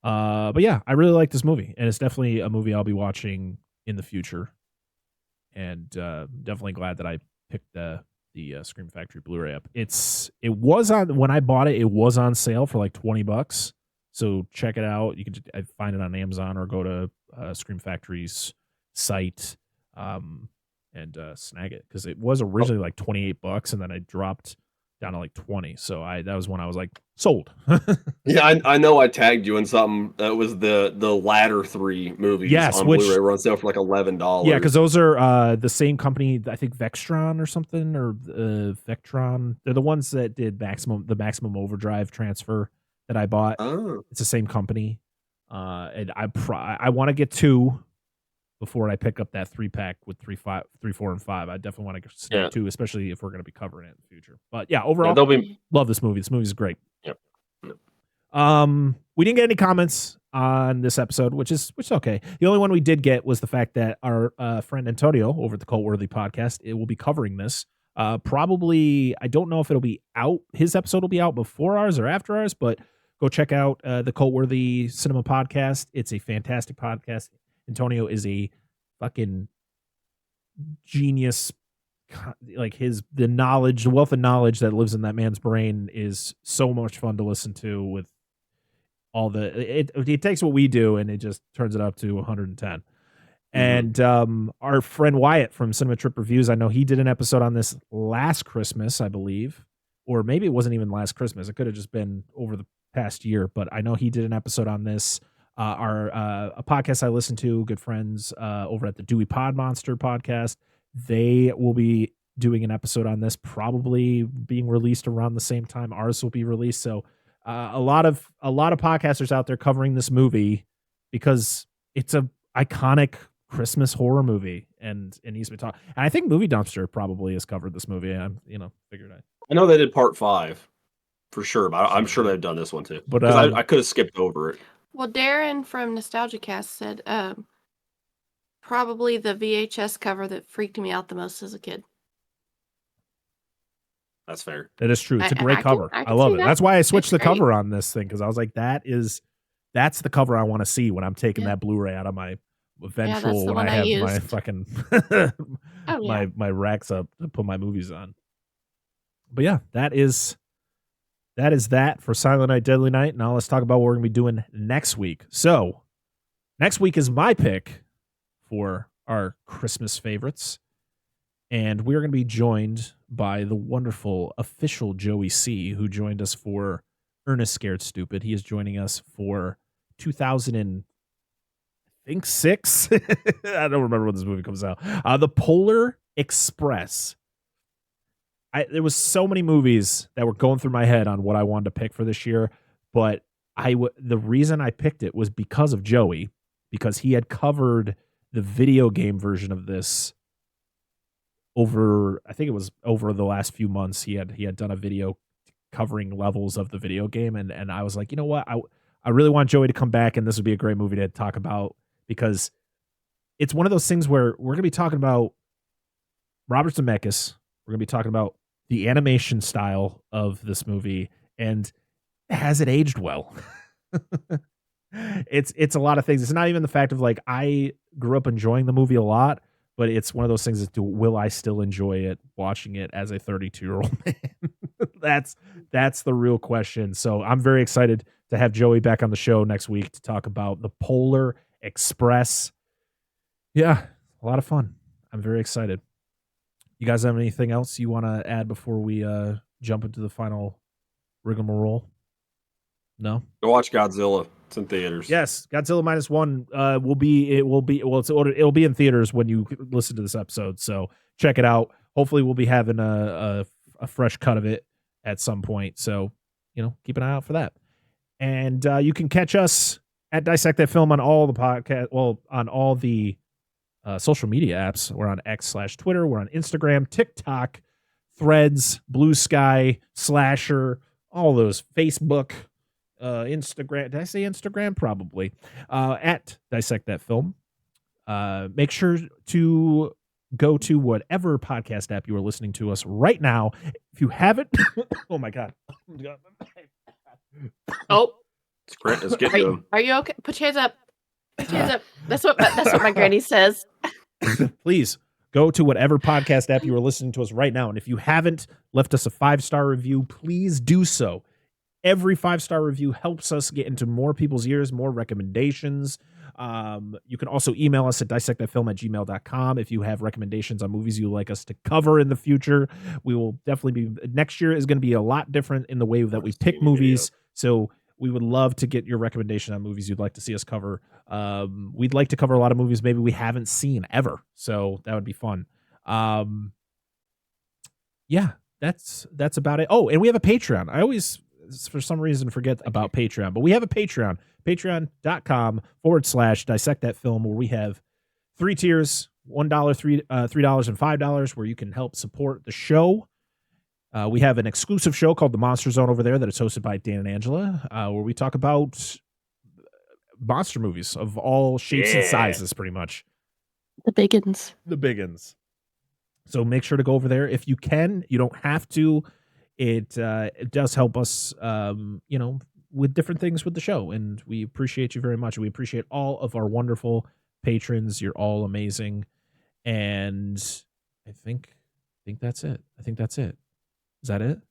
But yeah, I really like this movie, and it's definitely a movie I'll be watching in the future. And definitely glad that I picked the Scream Factory Blu-ray up. It was on when I bought it. It was on sale for like $20. So check it out. You can find it on Amazon or go to Scream Factory's site and snag it, because it was originally like $28, and then I dropped down to like 20. So that was when I was like sold. Yeah, I know I tagged you in something that was the latter 3 movies on Blu-ray were on sale for like $11. Yeah, because those are the same company, I think Vextron or something, or Vectron. They're the ones that did the Maximum Overdrive transfer that I bought. Oh. It's the same company. And I want to get 2 before I pick up that 3-pack with 3, 4, and 5. I definitely want to get 2, especially if we're going to be covering it in the future. But yeah, overall, love this movie. This movie's great. Yep. We didn't get any comments on this episode, which is okay. The only one we did get was the fact that our friend Antonio over at the Cult Worthy podcast, it will be covering this. Probably, I don't know if it'll be out. His episode will be out before ours or after ours, but go check out the Cult Worthy Cinema podcast. It's a fantastic podcast. Antonio is a fucking genius. Like the wealth of knowledge that lives in that man's brain is so much fun to listen to. With all it takes what we do and it just turns it up to 110. And our friend Wyatt from Cinema Trip Reviews, I know he did an episode on this last Christmas, I believe, or maybe it wasn't even last Christmas. It could have just been over the past year, but I know he did an episode on this. A podcast I listen to, good friends over at the Dewey Pod Monster podcast, they will be doing an episode on this, probably being released around the same time ours will be released. So a lot of podcasters out there covering this movie because it's a iconic Christmas horror movie, and he's been talking. And I think Movie Dumpster probably has covered this movie. I know they did part 5 for sure, but I'm sure they've done this one too. But I could have skipped over it. Well, Darren from NostalgiaCast said probably the VHS cover that freaked me out the most as a kid. That's fair. That is true. It's a great cover. I love it. That's why I switched the cover on this thing, because I was like, that's the cover I want to see when I'm taking that Blu-ray out of my eventual when I have my fucking my racks up to put my movies on. But yeah, that is that for Silent Night, Deadly Night. Now let's talk about what we're going to be doing next week. So next week is my pick for our Christmas favorites. And we're going to be joined by the wonderful official Joey C, who joined us for Ernest Scared Stupid. He is joining us for 2006. I don't remember when this movie comes out. The Polar Express. There was so many movies that were going through my head on what I wanted to pick for this year, but the reason I picked it was because of Joey, because he had covered the video game version of this I think it was over the last few months. He had done a video covering levels of the video game, and I was like, you know what, I really want Joey to come back, and this would be a great movie to talk about, because it's one of those things where we're gonna be talking about Robert Zemeckis. We're gonna be talking about the animation style of this movie, and has it aged well? It's a lot of things. It's not even the fact of like I grew up enjoying the movie a lot, but it's one of those things that will I still enjoy it watching it as a 32-year-old man? That's the real question. So I'm very excited to have Joey back on the show next week to talk about the Polar Express. Yeah, a lot of fun. I'm very excited. You guys have anything else you want to add before we jump into the final rigmarole? No? Go watch Godzilla. It's in theaters. Yes, Godzilla -1 it'll be in theaters when you listen to this episode. So check it out. Hopefully, we'll be having a fresh cut of it at some point. So keep an eye out for that. And you can catch us at Dissect That Film on all the podcast. Well, on all the social media apps. We're on X/Twitter. We're on Instagram, TikTok, Threads, Blue Sky, Slasher, all those. Facebook, Instagram. Did I say Instagram? Probably. At Dissect That Film. Make sure to go to whatever podcast app you are listening to us right now. If you haven't, oh my God. Oh, Let's get to him. Are you okay? Put your hands up. Put your hands up. That's what my granny says. Please go to whatever podcast app you are listening to us right now. And if you haven't left us a 5-star review, please do so. Every 5-star review helps us get into more people's ears, more recommendations. You can also email us at dissectthatfilm@gmail.com if you have recommendations on movies you'd like us to cover in the future. We will definitely be, next year is going to be a lot different in the way that we pick movies. So we would love to get your recommendation on movies you'd like to see us cover. We'd like to cover a lot of movies maybe we haven't seen ever. So that would be fun. Yeah, that's about it. Oh, and we have a Patreon. I always, for some reason, forget about Patreon, but we have a Patreon, patreon.com/dissect that film, where we have 3 tiers, $1, $3, and $5, where you can help support the show. We have an exclusive show called The Monster Zone over there that is hosted by Dan and Angela, where we talk about monster movies of all shapes and sizes, pretty much. The biggins. The biggins. So make sure to go over there if you can. You don't have to. It does help us, with different things with the show, and we appreciate you very much. We appreciate all of our wonderful patrons. You're all amazing, and I think that's it. Is that it?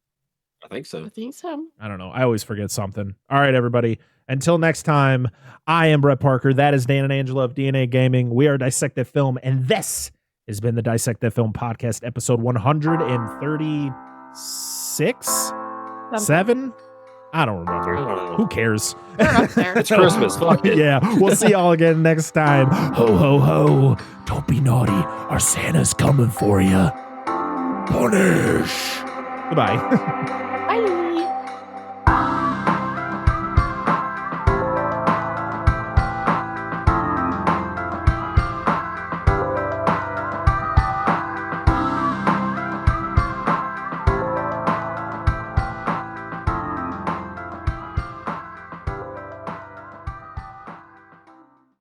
I think so. I don't know. I always forget something. All right, everybody. Until next time, I am Brett Parker. That is Dan and Angela of DNA Gaming. We are Dissect That Film, and this has been the Dissect That Film podcast, episode 136? 7? I don't remember. Who cares? It's Christmas. Fuck it. Yeah, we'll see y'all again next time. Ho, ho, ho. Don't be naughty. Our Santa's coming for you. Punish. Goodbye.